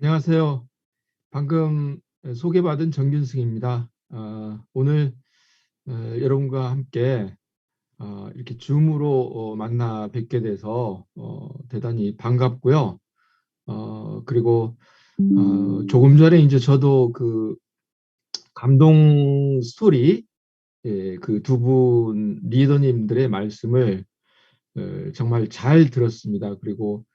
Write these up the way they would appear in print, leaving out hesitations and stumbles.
안녕하세요. 방금 소개받은 정균승입니다. 오늘 여러분과 함께 이렇게 줌으로 만나 뵙게 돼서 대단히 반갑고요. 그리고 조금 전에 이제 저도 그 감동 스토리, 그 두 분 리더님들의 말씀을 정말 잘 들었습니다. 그리고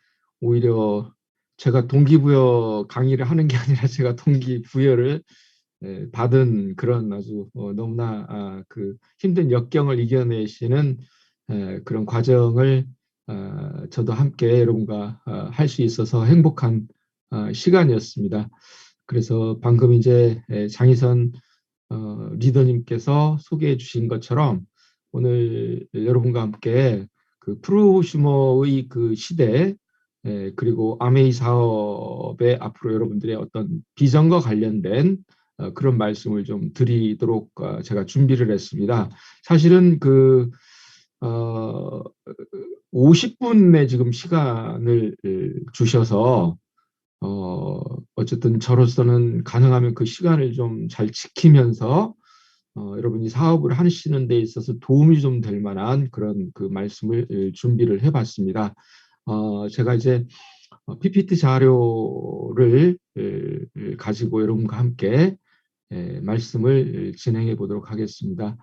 오히려 제가 동기부여 강의를 하는 게 아니라 제가 동기부여를 받은 그런 아주 너무나 그 힘든 역경을 이겨내시는 그런 과정을 저도 함께 여러분과 할 수 있어서 행복한 시간이었습니다. 그래서 방금 이제 장희선 리더님께서 소개해 주신 것처럼 오늘 여러분과 함께 그 프로슈머의 그 시대, 그리고 아메이 사업의 앞으로 여러분들의 어떤 비전과 관련된 그런 말씀을 좀 드리도록 제가 준비를 했습니다. 사실은 그 50분의 지금 시간을 주셔서 어쨌든 저로서는 가능하면 그 시간을 좀 잘 지키면서 여러분이 사업을 하시는 데 있어서 도움이 좀 될 만한 그런 그 말씀을 준비를 해봤습니다. 제가 이제 PPT 자료를 가지고 여러분과 함께 말씀을 진행해 보도록 하겠습니다.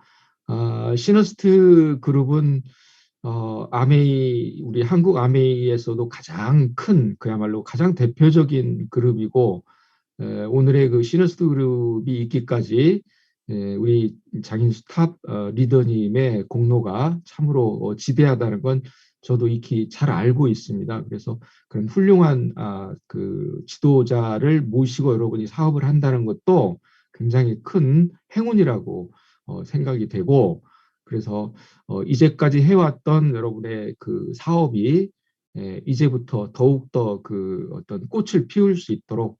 시너스트 그룹은 아메이, 우리 한국 아메이에서도 가장 큰, 그야말로 가장 대표적인 그룹이고, 오늘의 그 시너스트 그룹이 있기까지 우리 장인 스탑 리더님의 공로가 참으로 지대하다는 건 저도 익히 잘 알고 있습니다. 그래서 그런 훌륭한 그 지도자를 모시고 여러분이 사업을 한다는 것도 굉장히 큰 행운이라고 생각이 되고, 그래서 이제까지 해왔던 여러분의 그 사업이 이제부터 더욱더 그 어떤 꽃을 피울 수 있도록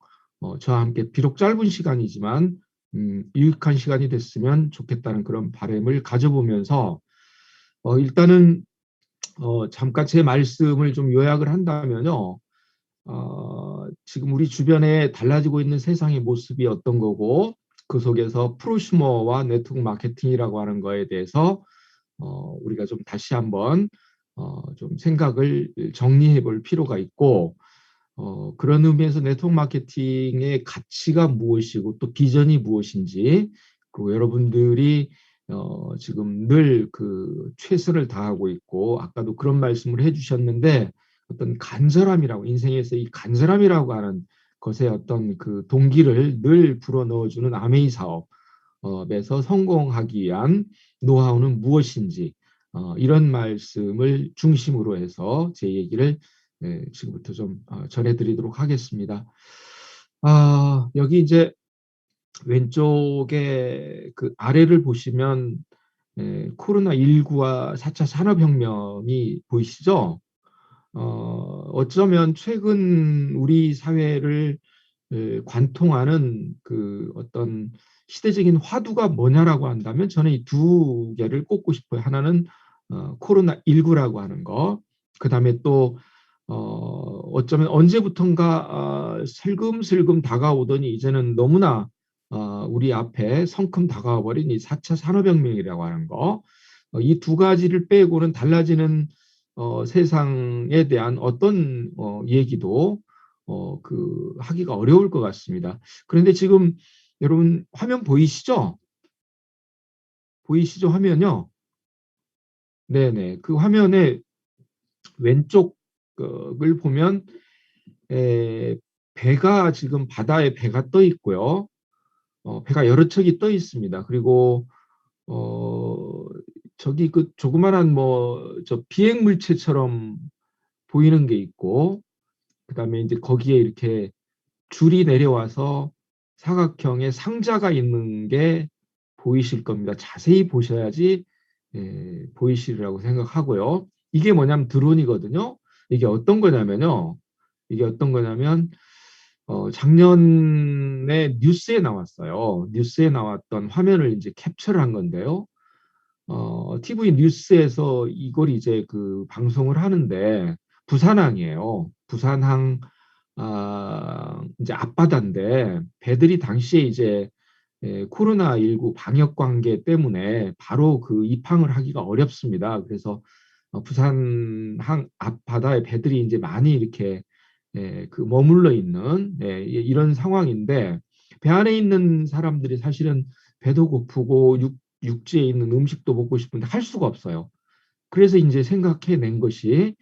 저와 함께 비록 짧은 시간이지만 유익한 시간이 됐으면 좋겠다는 그런 바람을 가져보면서 일단은 잠깐 제 말씀을 좀 요약을 한다면요. 지금 우리 주변에 달라지고 있는 세상의 모습이 어떤 거고 그 속에서 프로슈머와 네트워크 마케팅이라고 하는 거에 대해서 우리가 좀 다시 한번 좀 생각을 정리해 볼 필요가 있고 그런 의미에서 네트워크 마케팅의 가치가 무엇이고 또 비전이 무엇인지 그리고 여러분들이 지금 늘 그 최선을 다하고 있고 아까도 그런 말씀을 해주셨는데 어떤 간절함이라고 인생에서 이 간절함이라고 하는 것에 어떤 그 동기를 늘 불어넣어주는 아메이 사업에서 성공하기 위한 노하우는 무엇인지 이런 말씀을 중심으로 해서 제 얘기를 지금부터 좀 전해드리도록 하겠습니다. 여기 이제 왼쪽에 그 아래를 보시면 코로나19와 4차 산업혁명이 보이시죠? 어쩌면 최근 우리 사회를 관통하는 그 어떤 시대적인 화두가 뭐냐라고 한다면 저는 이 두 개를 꼽고 싶어요. 하나는 코로나19라고 하는 거, 그 다음에 또 어쩌면 언제부턴가 슬금슬금 다가오더니 이제는 너무나 우리 앞에 성큼 다가와 버린 이 4차 산업혁명이라고 하는 거, 이 두 가지를 빼고는 달라지는 세상에 대한 어떤 얘기도 그 하기가 어려울 것 같습니다. 그런데 지금 여러분 화면 보이시죠? 보이시죠? 화면요? 네네. 그 화면에 왼쪽을 보면 에, 배가 지금 바다에 배가 떠 있고요. 배가 여러 척이 떠 있습니다. 그리고 어, 저기 그 조그만한 뭐 저 비행 물체처럼 보이는 게 있고 그다음에 이제 거기에 이렇게 줄이 내려와서 사각형의 상자가 있는 게 보이실 겁니다. 자세히 보셔야지 보이시리라고 생각하고요. 이게 뭐냐면 드론이거든요. 이게 어떤 거냐면요. 이게 어떤 거냐면 작년에 뉴스에 나왔어요. 뉴스에 나왔던 화면을 이제 캡처를 한 건데요. TV 뉴스에서 이걸 이제 그 방송을 하는데 부산항이에요. 부산항 이제 앞바다인데 배들이 당시에 이제 코로나19 방역 관계 때문에 바로 그 입항을 하기가 어렵습니다. 그래서 부산 항 앞바다에 배들이 이제 많이 이렇게 그 머물러 있는 이런 상황인데 배 안에 있는 사람들이 사실은 배도 고프고 육지에 있는 음식도 먹고 싶은데 할 수가 없어요. 그래서 이제 생각해낸 것이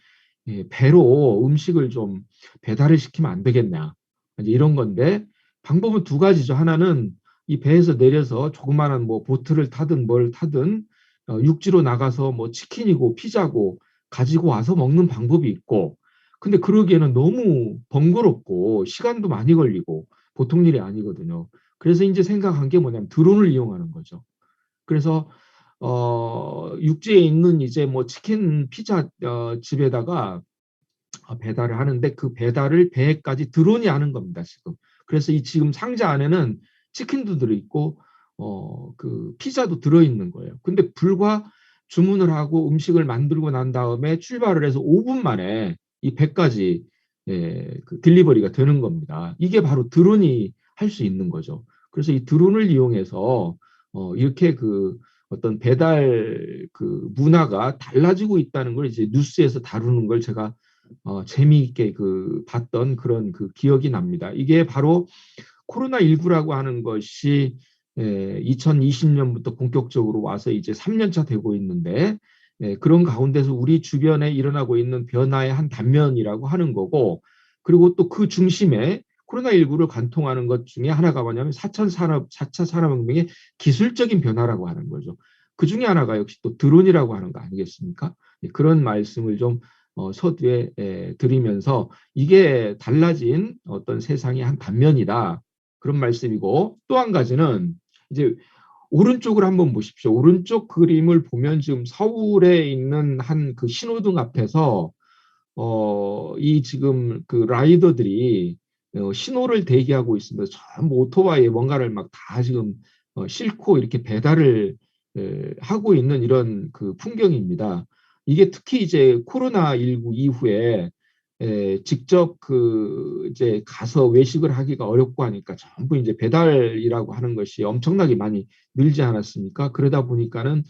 배로 음식을 좀 배달을 시키면 안 되겠냐. 이제 이런 건데 방법은 두 가지죠. 하나는 이 배에서 내려서 조그마한 뭐 보트를 타든 뭘 타든 육지로 나가서 뭐 치킨이고 피자고 가지고 와서 먹는 방법이 있고 근데 그러기에는 너무 번거롭고 시간도 많이 걸리고 보통 일이 아니거든요. 그래서 이제 생각한 게 뭐냐면 드론을 이용하는 거죠. 그래서 육지에 있는 이제 뭐 치킨 피자 집에다가 배달을 하는데 그 배달을 배에까지 드론이 하는 겁니다, 지금. 그래서 이 지금 상자 안에는 치킨도 들어있고, 그 피자도 들어있는 거예요. 근데 불과 주문을 하고 음식을 만들고 난 다음에 출발을 해서 5분 만에 이 배까지 그 딜리버리가 되는 겁니다. 이게 바로 드론이 할 수 있는 거죠. 그래서 이 드론을 이용해서 이렇게 그 어떤 배달 그 문화가 달라지고 있다는 걸 이제 뉴스에서 다루는 걸 제가 재미있게 그 봤던 그런 그 기억이 납니다. 이게 바로 코로나19라고 하는 것이 2020년부터 본격적으로 와서 이제 3년차 되고 있는데 그런 가운데서 우리 주변에 일어나고 있는 변화의 한 단면이라고 하는 거고 그리고 또 그 중심에 코로나19를 관통하는 것 중에 하나가 뭐냐면 4차 산업혁명의 기술적인 변화라고 하는 거죠. 그 중에 하나가 역시 또 드론이라고 하는 거 아니겠습니까? 그런 말씀을 좀 서두에 드리면서 이게 달라진 어떤 세상의 한 단면이다. 그런 말씀이고 또 한 가지는 이제 오른쪽을 한번 보십시오. 오른쪽 그림을 보면 지금 서울에 있는 한 그 신호등 앞에서 이 지금 그 라이더들이 신호를 대기하고 있으면서 전부 오토바이에 뭔가를 막 다 지금 싣고 이렇게 배달을 하고 있는 이런 그 풍경입니다. 이게 특히 이제 코로나19 이후에 직접 그 이제 가서 외식을 하기가 어렵고 하니까 전부 이제 배달이라고 하는 것이 엄청나게 많이 늘지 않았습니까? 그러다 보니까는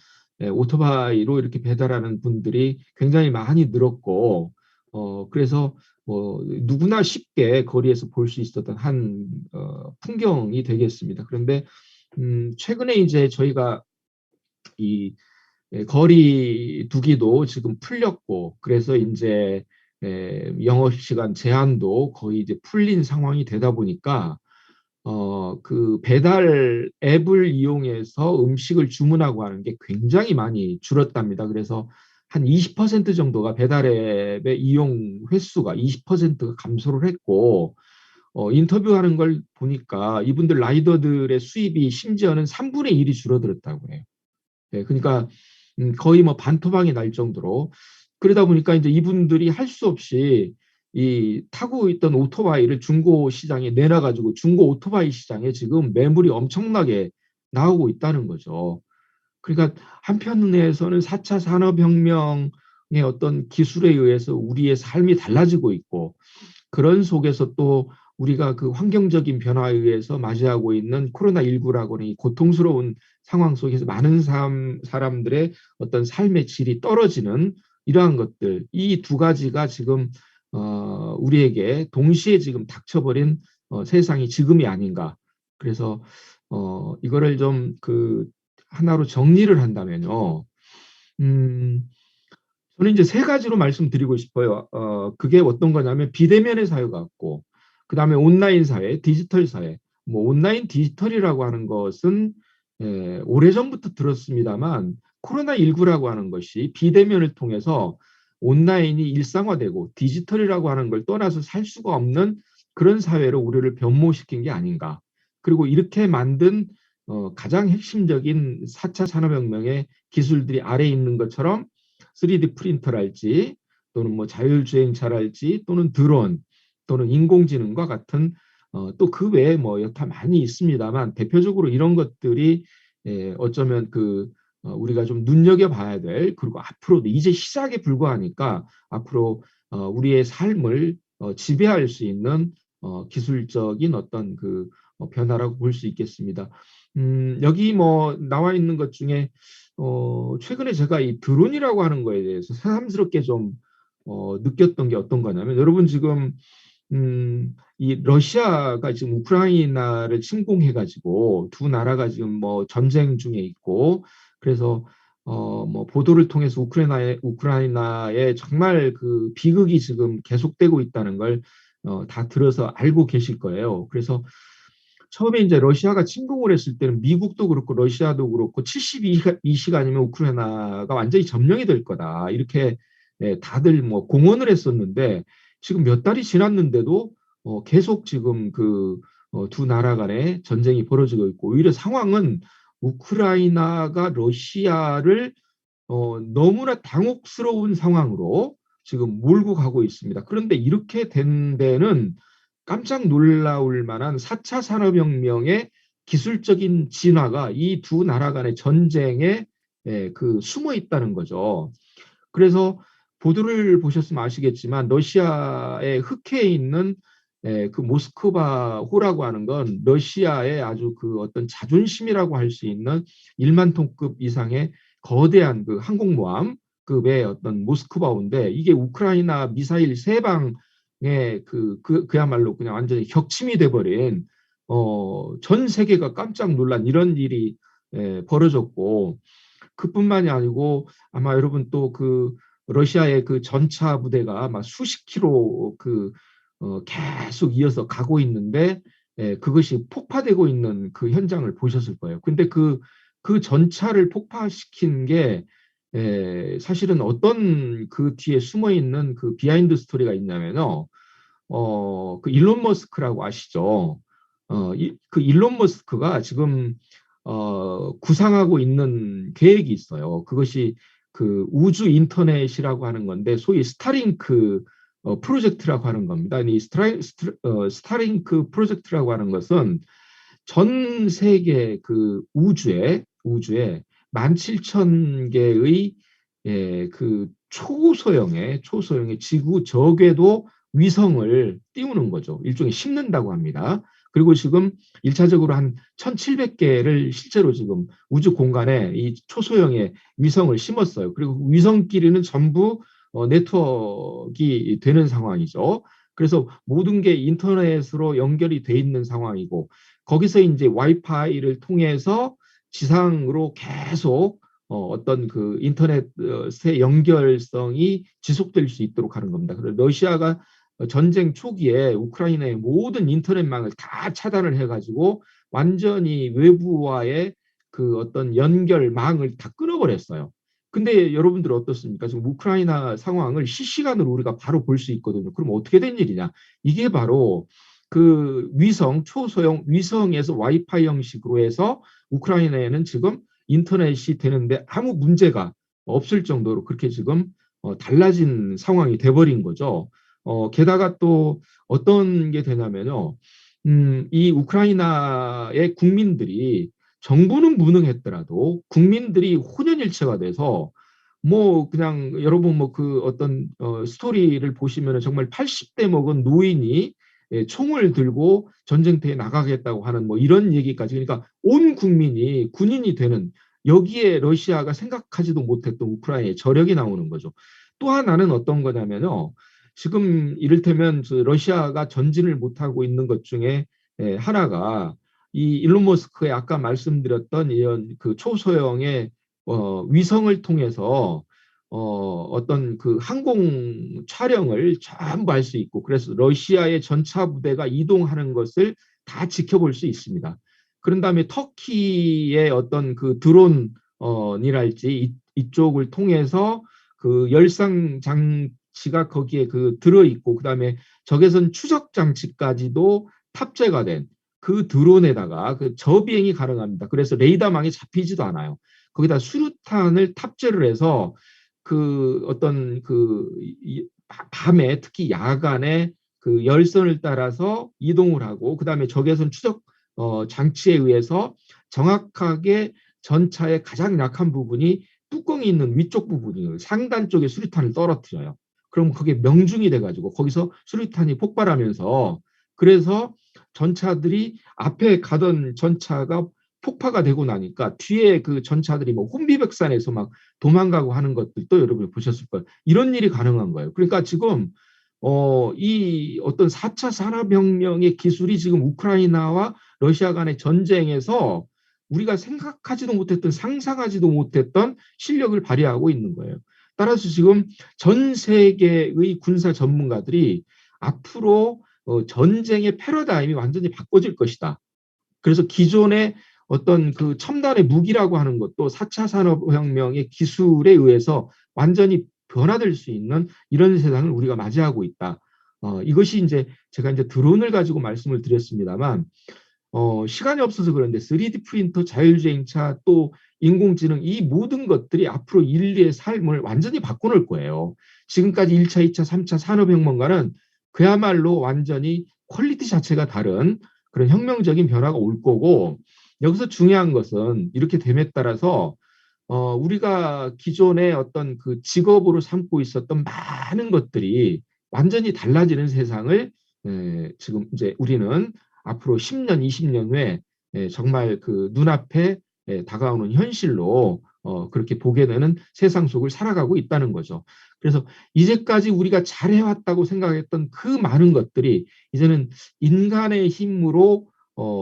오토바이로 이렇게 배달하는 분들이 굉장히 많이 늘었고 그래서 뭐 누구나 쉽게 거리에서 볼 수 있었던 한 풍경이 되겠습니다. 그런데 최근에 이제 저희가 이 거리 두기도 지금 풀렸고 그래서 이제 영업 시간 제한도 거의 이제 풀린 상황이 되다 보니까 그 배달 앱을 이용해서 음식을 주문하고 하는 게 굉장히 많이 줄었답니다. 그래서 한 20% 정도가 배달 앱의 이용 횟수가 20%가 감소를 했고 인터뷰하는 걸 보니까 이분들 라이더들의 수입이 심지어는 3분의 1이 줄어들었다고 해요. 그러니까 거의 뭐 반토막이 날 정도로 그러다 보니까 이제 이분들이 할 수 없이 이 타고 있던 오토바이를 중고 시장에 내놔가지고 중고 오토바이 시장에 지금 매물이 엄청나게 나오고 있다는 거죠. 그러니까 한편에서는 4차 산업혁명의 어떤 기술에 의해서 우리의 삶이 달라지고 있고 그런 속에서 또 우리가 그 환경적인 변화에 의해서 맞이하고 있는 코로나19라고는 이 고통스러운 상황 속에서 많은 사람들의 어떤 삶의 질이 떨어지는 이러한 것들, 이 두 가지가 지금 우리에게 동시에 지금 닥쳐버린 세상이 지금이 아닌가. 그래서 이거를 좀 그 하나로 정리를 한다면요. 음, 저는 이제 세 가지로 말씀드리고 싶어요. 그게 어떤 거냐면 비대면의 사회가 있고, 그 다음에 온라인 사회, 디지털 사회. 뭐 온라인 디지털이라고 하는 것은 오래전부터 들었습니다만 코로나19라고 하는 것이 비대면을 통해서 온라인이 일상화되고 디지털이라고 하는 걸 떠나서 살 수가 없는 그런 사회로 우리를 변모시킨 게 아닌가. 그리고 이렇게 만든 가장 핵심적인 4차 산업혁명의 기술들이 아래에 있는 것처럼 3D 프린터랄지 또는 뭐 자율주행차랄지 또는 드론 또는 인공지능과 같은 또 그 외에 뭐 여타 많이 있습니다만 대표적으로 이런 것들이 어쩌면 그 우리가 좀 눈여겨봐야 될 그리고 앞으로도 이제 시작에 불과하니까 앞으로 우리의 삶을 지배할 수 있는 기술적인 어떤 그 변화라고 볼 수 있겠습니다. 여기 뭐 나와 있는 것 중에 최근에 제가 이 드론이라고 하는 거에 대해서 새삼스럽게 좀 느꼈던 게 어떤 거냐면 여러분 지금 이 러시아가 지금 우크라이나를 침공해가지고 두 나라가 지금 뭐 전쟁 중에 있고 그래서 뭐 보도를 통해서 우크라이나에 정말 그 비극이 지금 계속되고 있다는 걸 다 들어서 알고 계실 거예요. 그래서 처음에 이제 러시아가 침공을 했을 때는 미국도 그렇고 러시아도 그렇고 72시간이면 우크라이나가 완전히 점령이 될 거다. 이렇게 다들 뭐 공언을 했었는데 지금 몇 달이 지났는데도 계속 지금 그 두 나라 간의 전쟁이 벌어지고 있고 오히려 상황은 우크라이나가 러시아를 너무나 당혹스러운 상황으로 지금 몰고 가고 있습니다. 그런데 이렇게 된 데는 깜짝 놀라울 만한 4차 산업혁명의 기술적인 진화가 이 두 나라 간의 전쟁에 그 숨어 있다는 거죠. 그래서 보도를 보셨으면 아시겠지만 러시아의 흑해에 있는 그 모스크바호라고 하는 건 러시아의 아주 그 어떤 자존심이라고 할 수 있는 1만 톤급 이상의 거대한 그 항공모함급의 어떤 모스크바호인데 이게 우크라이나 미사일 세 방에 그야말로 그냥 완전히 격침이 돼버린 전 세계가 깜짝 놀란 이런 일이 벌어졌고 그뿐만이 아니고 아마 여러분 또 그 러시아의 그 전차 부대가 막 수십 킬로 계속 이어서 가고 있는데 그것이 폭파되고 있는 그 현장을 보셨을 거예요. 근데 그 전차를 폭파시킨 게 사실은 어떤 그 뒤에 숨어 있는 그 비하인드 스토리가 있냐면요. 그 일론 머스크라고 아시죠? 그 일론 머스크가 지금 구상하고 있는 계획이 있어요. 그것이 그 우주 인터넷이라고 하는 건데 소위 스타링크 프로젝트라고 하는 겁니다. 이 스타링크 프로젝트라고 하는 것은 전 세계 그 우주에 17,000개의 그 초소형의 지구 저궤도 위성을 띄우는 거죠. 일종의 심는다고 합니다. 그리고 지금 1차적으로 한 1,700개를 실제로 지금 우주 공간에 이 초소형의 위성을 심었어요. 그리고 위성끼리는 전부 네트워크가 되는 상황이죠. 그래서 모든 게 인터넷으로 연결이 돼 있는 상황이고 거기서 이제 와이파이를 통해서 지상으로 계속 어떤 그 인터넷의 연결성이 지속될 수 있도록 하는 겁니다. 그래서 러시아가 전쟁 초기에 우크라이나의 모든 인터넷망을 다 차단을 해가지고 완전히 외부와의 그 어떤 연결망을 다 끊어버렸어요. 근데 여러분들 어떻습니까? 지금 우크라이나 상황을 실시간으로 우리가 바로 볼 수 있거든요. 그럼 어떻게 된 일이냐? 이게 바로 그 초소형 위성에서 와이파이 형식으로 해서 우크라이나에는 지금 인터넷이 되는데 아무 문제가 없을 정도로 그렇게 지금 달라진 상황이 돼버린 거죠. 게다가 또 어떤 게 되냐면요. 이 우크라이나의 국민들이 정부는 무능했더라도 국민들이 혼연일체가 돼서 뭐 그냥 여러분 뭐 그 어떤 스토리를 보시면 정말 80대 먹은 노인이 총을 들고 전쟁터에 나가겠다고 하는 뭐 이런 얘기까지 그러니까 온 국민이 군인이 되는 여기에 러시아가 생각하지도 못했던 우크라이나의 저력이 나오는 거죠. 또 하나는 어떤 거냐면요. 지금 이를테면 러시아가 전진을 못하고 있는 것 중에 하나가 이 일론 머스크의 아까 말씀드렸던 이런 그 초소형의 위성을 통해서 어떤 그 항공 촬영을 전부 할 수 있고 그래서 러시아의 전차 부대가 이동하는 것을 다 지켜볼 수 있습니다. 그런 다음에 터키의 어떤 그 드론이랄지 이쪽을 통해서 그 열상 장치가 거기에 그 들어 있고 그다음에 적외선 추적 장치까지도 탑재가 된 그 드론에다가 그 저비행이 가능합니다. 그래서 레이더망이 잡히지도 않아요. 거기다 수류탄을 탑재를 해서 그 어떤 그 밤에 특히 야간에 그 열선을 따라서 이동을 하고 그다음에 적외선 추적 장치에 의해서 정확하게 전차의 가장 약한 부분이 뚜껑이 있는 위쪽 부분이 상단 쪽에 수류탄을 떨어뜨려요. 그럼 그게 명중이 돼가지고 거기서 수류탄이 폭발하면서 그래서 전차들이 앞에 가던 전차가 폭파가 되고 나니까 뒤에 그 전차들이 뭐 혼비백산해서 막 도망가고 하는 것들도 여러분이 보셨을 거예요. 이런 일이 가능한 거예요. 그러니까 지금 이 어떤 4차 산업혁명의 기술이 지금 우크라이나와 러시아 간의 전쟁에서 우리가 생각하지도 못했던 상상하지도 못했던 실력을 발휘하고 있는 거예요. 따라서 지금 전 세계의 군사 전문가들이 앞으로 전쟁의 패러다임이 완전히 바꿔질 것이다. 그래서 기존의 어떤 그 첨단의 무기라고 하는 것도 4차 산업혁명의 기술에 의해서 완전히 변화될 수 있는 이런 세상을 우리가 맞이하고 있다. 이것이 이제 제가 이제 드론을 가지고 말씀을 드렸습니다만, 시간이 없어서 그런데 3D 프린터, 자율주행차, 또 인공지능 이 모든 것들이 앞으로 인류의 삶을 완전히 바꿔놓을 거예요. 지금까지 1차, 2차, 3차 산업혁명과는 그야말로 완전히 퀄리티 자체가 다른 그런 혁명적인 변화가 올 거고, 여기서 중요한 것은 이렇게 됨에 따라서 우리가 기존의 어떤 그 직업으로 삼고 있었던 많은 것들이 완전히 달라지는 세상을 지금 이제 우리는 앞으로 10년, 20년 후에 정말 그 눈앞에 다가오는 현실로 그렇게 보게 되는 세상 속을 살아가고 있다는 거죠. 그래서 이제까지 우리가 잘해왔다고 생각했던 그 많은 것들이 이제는 인간의 힘으로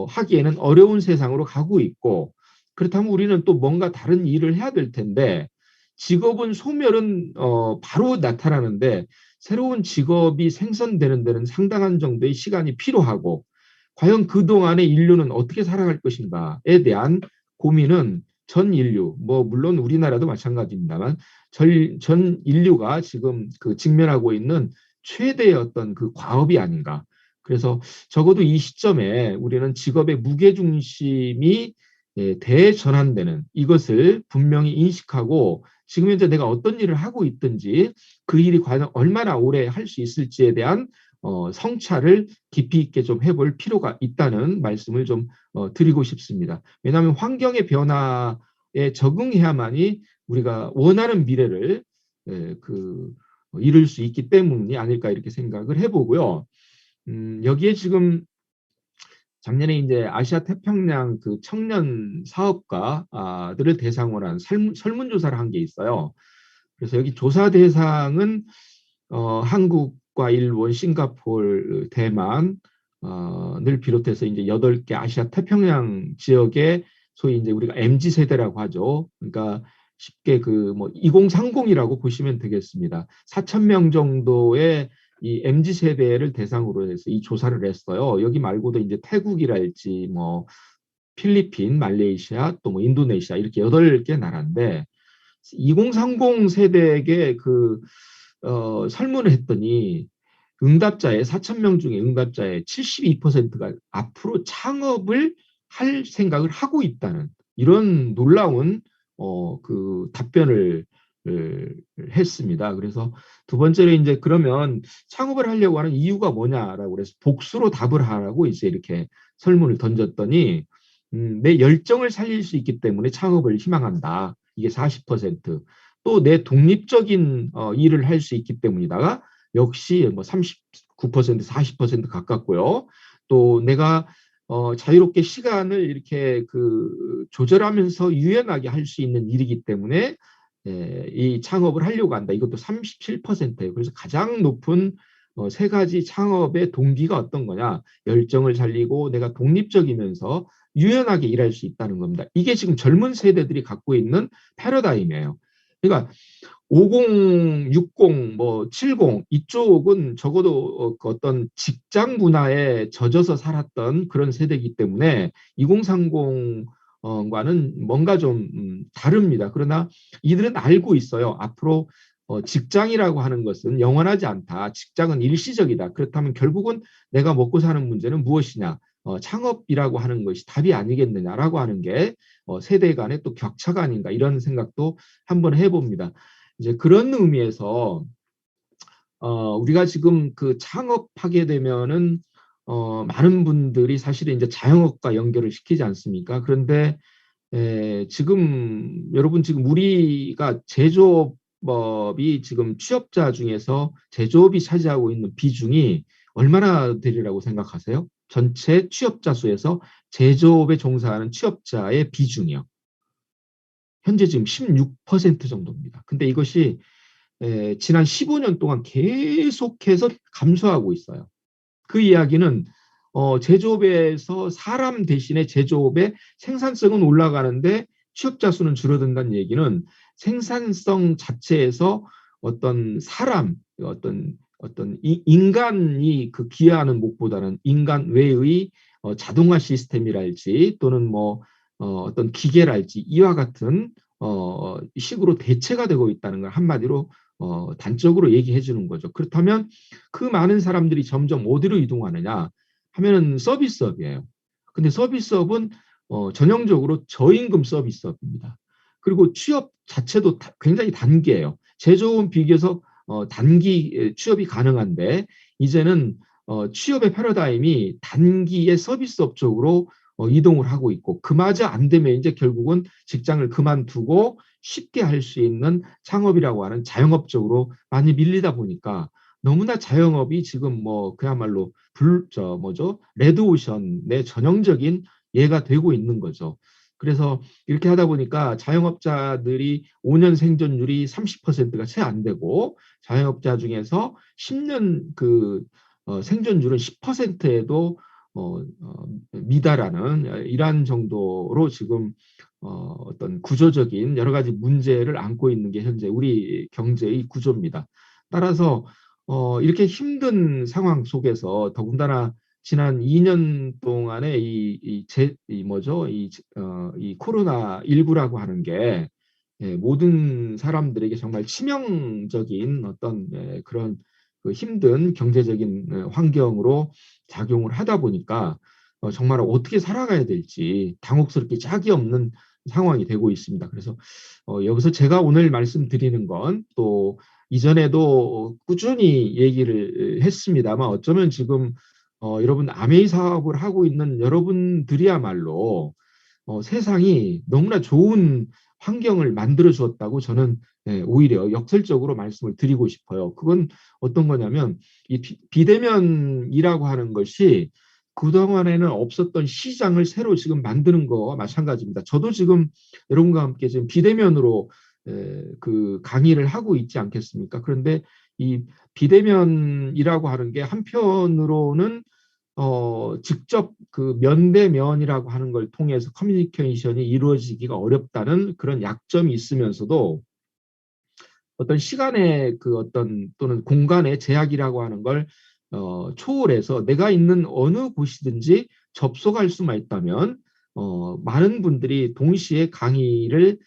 하기에는 어려운 세상으로 가고 있고, 그렇다면 우리는 또 뭔가 다른 일을 해야 될 텐데, 직업은 소멸은 바로 나타나는데 새로운 직업이 생성되는 데는 상당한 정도의 시간이 필요하고, 과연 그동안의 인류는 어떻게 살아갈 것인가에 대한 고민은 전 인류, 뭐 물론 우리나라도 마찬가지입니다만 전 인류가 지금 그 직면하고 있는 최대의 어떤 그 과업이 아닌가. 그래서 적어도 이 시점에 우리는 직업의 무게중심이 대전환되는 이것을 분명히 인식하고, 지금 현재 내가 어떤 일을 하고 있든지 그 일이 과연 얼마나 오래 할 수 있을지에 대한 성찰을 깊이 있게 좀 해볼 필요가 있다는 말씀을 좀 드리고 싶습니다. 왜냐하면 환경의 변화에 적응해야만이 우리가 원하는 미래를 이룰 수 있기 때문이 아닐까 이렇게 생각을 해보고요. 여기에 지금 작년에 이제 아시아 태평양 그 청년 사업가들을 대상으로 한 설문조사를 한 게 있어요. 그래서 여기 조사 대상은 한국과 일본, 싱가포르, 대만 을 비롯해서 이제 8개 아시아 태평양 지역의 소위 이제 우리가 MZ 세대라고 하죠. 그러니까 쉽게 그 뭐 2030이라고 보시면 되겠습니다. 4천 명 정도의 이 MZ 세대를 대상으로 해서 이 조사를 했어요. 여기 말고도 이제 태국이랄지 뭐 필리핀, 말레이시아, 또 뭐 인도네시아 이렇게 8개 나라인데, 2030 세대에게 설문을 했더니 응답자의 4천 명 중에 응답자의 72%가 앞으로 창업을 할 생각을 하고 있다는 이런 놀라운 그 답변을 했습니다. 그래서 두 번째로 이제 그러면 창업을 하려고 하는 이유가 뭐냐라고 그래서 복수로 답을 하라고 이제 이렇게 설문을 던졌더니 내 열정을 살릴 수 있기 때문에 창업을 희망한다. 이게 40%. 또 내 독립적인 일을 할 수 있기 때문이다가 역시 뭐 39%, 40% 가깝고요. 또 내가 자유롭게 시간을 이렇게 그 조절하면서 유연하게 할 수 있는 일이기 때문에 이 창업을 하려고 한다. 이것도 37%예요. 그래서 가장 높은 세 가지 창업의 동기가 어떤 거냐? 열정을 살리고 내가 독립적이면서 유연하게 일할 수 있다는 겁니다. 이게 지금 젊은 세대들이 갖고 있는 패러다임이에요. 그러니까 50, 60, 뭐 70 이쪽은 적어도 그 어떤 직장 문화에 젖어서 살았던 그런 세대이기 때문에 2030과는 뭔가 좀 다릅니다. 그러나 이들은 알고 있어요. 앞으로 직장이라고 하는 것은 영원하지 않다. 직장은 일시적이다. 그렇다면 결국은 내가 먹고 사는 문제는 무엇이냐? 창업이라고 하는 것이 답이 아니겠느냐라고 하는 게 세대 간의 또 격차가 아닌가 이런 생각도 한번 해봅니다. 이제 그런 의미에서 우리가 지금 그 창업하게 되면은 많은 분들이 사실은 이제 자영업과 연결을 시키지 않습니까? 그런데 지금 여러분 지금 우리가 제조업이 지금 취업자 중에서 제조업이 차지하고 있는 비중이 얼마나 되리라고 생각하세요? 전체 취업자 수에서 제조업에 종사하는 취업자의 비중이요. 현재 지금 16% 정도입니다. 근데 이것이 지난 15년 동안 계속해서 감소하고 있어요. 그 이야기는 제조업에서 사람 대신에 제조업의 생산성은 올라가는데 취업자 수는 줄어든다는 얘기는 생산성 자체에서 어떤 사람, 어떤 인간이 그 기여하는 목보다는 인간 외의 자동화 시스템이랄지 또는 뭐 어떤 기계랄지 이와 같은 식으로 대체가 되고 있다는 걸 한마디로 단적으로 얘기해 주는 거죠. 그렇다면 그 많은 사람들이 점점 어디로 이동하느냐 하면은 서비스업이에요. 근데 서비스업은 전형적으로 저임금 서비스업입니다. 그리고 취업 자체도 굉장히 단기예요. 제조업은 비교해서 단기 취업이 가능한데 이제는 취업의 패러다임이 단기의 서비스업 쪽으로 이동을 하고 있고 그마저 안 되면 이제 결국은 직장을 그만두고 쉽게 할 수 있는 창업이라고 하는 자영업 쪽으로 많이 밀리다 보니까 너무나 자영업이 지금 뭐 그야말로 뭐죠? 레드오션의 전형적인 예가 되고 있는 거죠. 그래서 이렇게 하다 보니까 자영업자들이 5년 생존율이 30%가 채 안 되고 자영업자 중에서 10년 그 생존율은 10%에도 미달하는 이러한 정도로 지금 어떤 구조적인 여러 가지 문제를 안고 있는 게 현재 우리 경제의 구조입니다. 따라서 이렇게 힘든 상황 속에서 더군다나 지난 2년 동안에 이 뭐죠? 이 코로나 19라고 하는 게 모든 사람들에게 정말 치명적인 어떤 그런 그 힘든 경제적인 환경으로 작용을 하다 보니까 정말 어떻게 살아가야 될지 당혹스럽게 짝이 없는 상황이 되고 있습니다. 그래서 여기서 제가 오늘 말씀드리는 건 또 이전에도 꾸준히 얘기를 했습니다만 어쩌면 지금 여러분 아메이 사업을 하고 있는 여러분들이야말로 세상이 너무나 좋은 환경을 만들어 주었다고 저는 오히려 역설적으로 말씀을 드리고 싶어요. 그건 어떤 거냐면 이 비대면이라고 하는 것이 그동안에는 없었던 시장을 새로 지금 만드는 거와 마찬가지입니다. 저도 지금 여러분과 함께 지금 비대면으로 그 강의를 하고 있지 않겠습니까? 그런데 이 비대면이라고 하는 게 한편으로는 직접 그 면대면이라고 하는 걸 통해서 커뮤니케이션이 이루어지기가 어렵다는 그런 약점이 있으면서도 어떤 시간의 그 어떤 또는 공간의 제약이라고 하는 걸 초월해서 내가 있는 어느 곳이든지 접속할 수만 있다면 많은 분들이 동시에 강의를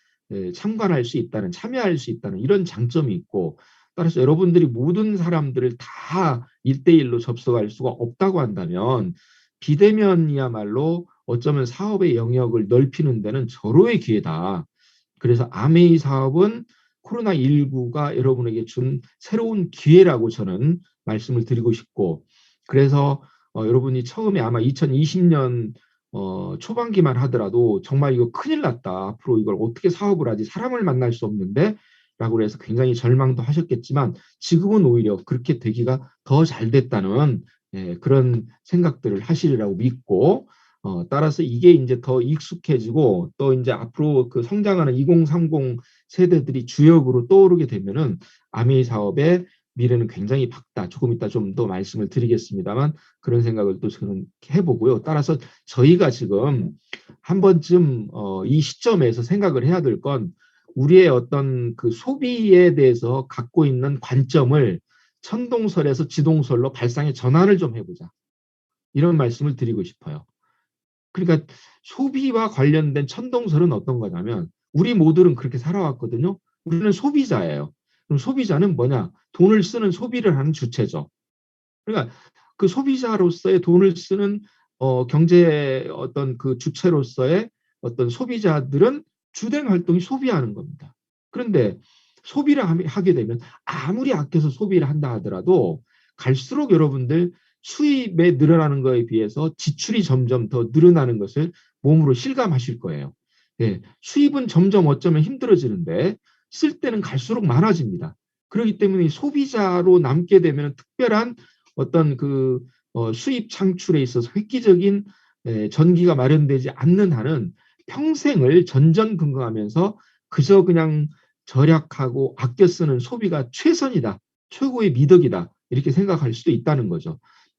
참관할 수 있다는 참여할 수 있다는 이런 장점이 있고 따라서 여러분들이 모든 사람들을 다 1대1로 접속할 수가 없다고 한다면 비대면이야말로 어쩌면 사업의 영역을 넓히는 데는 절호의 기회다. 그래서 아메이 사업은 코로나19가 여러분에게 준 새로운 기회라고 저는 말씀을 드리고 싶고 그래서 여러분이 처음에 아마 2020년 초반기만 하더라도 정말 이거 큰일 났다. 앞으로 이걸 어떻게 사업을 하지? 사람을 만날 수 없는데 라고 해서 굉장히 절망도 하셨겠지만 지금은 오히려 그렇게 되기가 더 잘 됐다는 그런 생각들을 하시리라고 믿고 따라서 이게 이제 더 익숙해지고 또 이제 앞으로 그 성장하는 2030 세대들이 주역으로 떠오르게 되면은 아메이 사업의 미래는 굉장히 밝다. 조금 이따 좀 더 말씀을 드리겠습니다만 그런 생각을 또 저는 해보고요. 따라서 저희가 지금 한 번쯤 이 시점에서 생각을 해야 될 건 우리의 어떤 그 소비에 대해서 갖고 있는 관점을 천동설에서 지동설로 발상의 전환을 좀 해보자. 이런 말씀을 드리고 싶어요. 그러니까 소비와 관련된 천동설은 어떤 거냐면 우리 모두는 그렇게 살아왔거든요. 우리는 소비자예요. 그럼 소비자는 뭐냐? 돈을 쓰는 소비를 하는 주체죠. 그러니까 그 소비자로서의 돈을 쓰는 경제 어떤 그 주체로서의 어떤 소비자들은 주된 활동이 소비하는 겁니다. 그런데 소비를 하게 되면 아무리 아껴서 소비를 한다 하더라도 갈수록 여러분들 수입에 늘어나는 것에 비해서 지출이 점점 더 늘어나는 것을 몸으로 실감하실 거예요. 예, 수입은 점점 어쩌면 힘들어지는데 쓸 때는 갈수록 많아집니다. 그렇기 때문에 소비자로 남게 되면 특별한 어떤 수입 창출에 있어서 획기적인 전기가 마련되지 않는 한은 평생을 전전긍긍하면서 그저 그냥 절약하고 아껴 쓰는 소비가 최선이다, 최고의 미덕이다 이렇게 생각할 수도 있다는 거죠.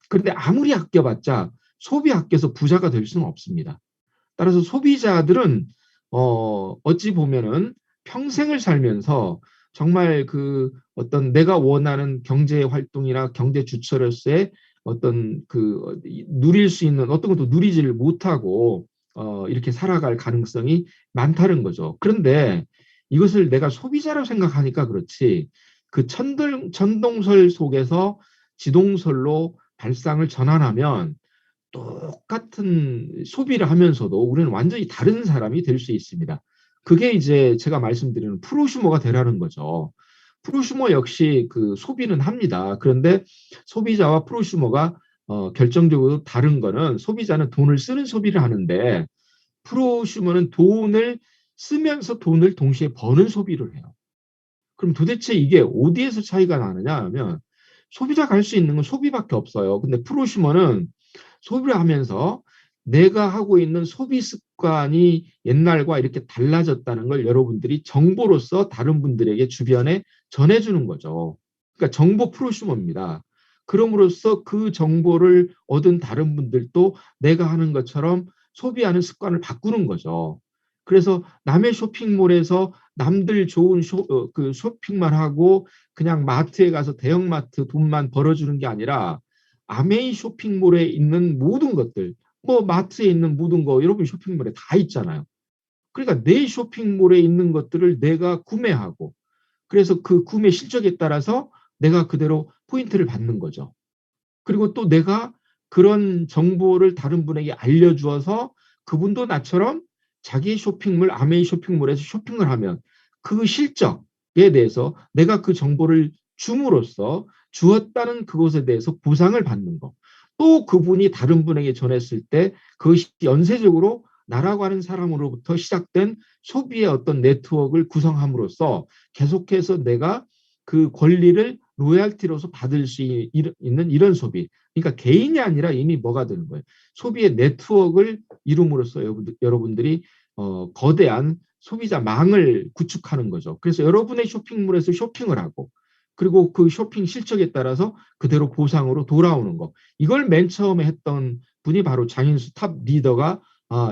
그런데 아무리 아껴봤자 소비 아껴서 부자가 될 수는 없습니다. 따라서 소비자들은 어찌 보면은 평생을 살면서 정말 어떤 내가 원하는 경제 활동이나 경제 주체로서의 어떤 누릴 수 있는 어떤 것도 누리지를 못하고 이렇게 살아갈 가능성이 많다는 거죠. 그런데 이것을 내가 소비자로 생각하니까 그렇지 전동설 속에서 지동설로 발상을 전환하면 똑같은 소비를 하면서도 우리는 완전히 다른 사람이 될 수 있습니다. 그게 이제 제가 말씀드리는 프로슈머가 되라는 거죠. 프로슈머 역시 소비는 합니다. 그런데 소비자와 프로슈머가 결정적으로 다른 거는 소비자는 돈을 쓰는 소비를 하는데 프로슈머는 돈을 쓰면서 돈을 동시에 버는 소비를 해요. 그럼 도대체 이게 어디에서 차이가 나느냐 하면 소비자가 할 수 있는 건 소비밖에 없어요. 근데 프로슈머는 소비를 하면서 내가 하고 있는 소비 습관이 옛날과 이렇게 달라졌다는 걸 여러분들이 정보로서 다른 분들에게 주변에 전해주는 거죠. 그러니까 정보 프로슈머입니다. 그럼으로써 그 정보를 얻은 다른 분들도 내가 하는 것처럼 소비하는 습관을 바꾸는 거죠. 그래서 남의 쇼핑몰에서 남들 좋은 쇼핑만 하고 그냥 마트에 가서 대형마트 돈만 벌어주는 게 아니라 아메이 쇼핑몰에 있는 모든 것들, 뭐 마트에 있는 모든 거 여러분 쇼핑몰에 다 있잖아요. 그러니까 내 쇼핑몰에 있는 것들을 내가 구매하고 그래서 그 구매 실적에 따라서 내가 그대로 포인트를 받는 거죠. 그리고 또 내가 그런 정보를 다른 분에게 알려주어서 그분도 나처럼 자기 쇼핑몰, 아메이 쇼핑몰에서 쇼핑을 하면 그 실적에 대해서 내가 그 정보를 줌으로써 주었다는 그것에 대해서 보상을 받는 거. 또 그분이 다른 분에게 전했을 때 그것이 연쇄적으로 나라고 하는 사람으로부터 시작된 소비의 어떤 네트워크를 구성함으로써 계속해서 내가 그 권리를 로얄티로서 받을 수 있는 이런 소비. 그러니까 개인이 아니라 이미 뭐가 되는 거예요. 소비의 네트워크를 이룸으로써 여러분들이 거대한 소비자 망을 구축하는 거죠. 그래서 여러분의 쇼핑몰에서 쇼핑을 하고 그리고 그 쇼핑 실적에 따라서 그대로 보상으로 돌아오는 거. 이걸 맨 처음에 했던 분이 바로 장인수 탑 리더가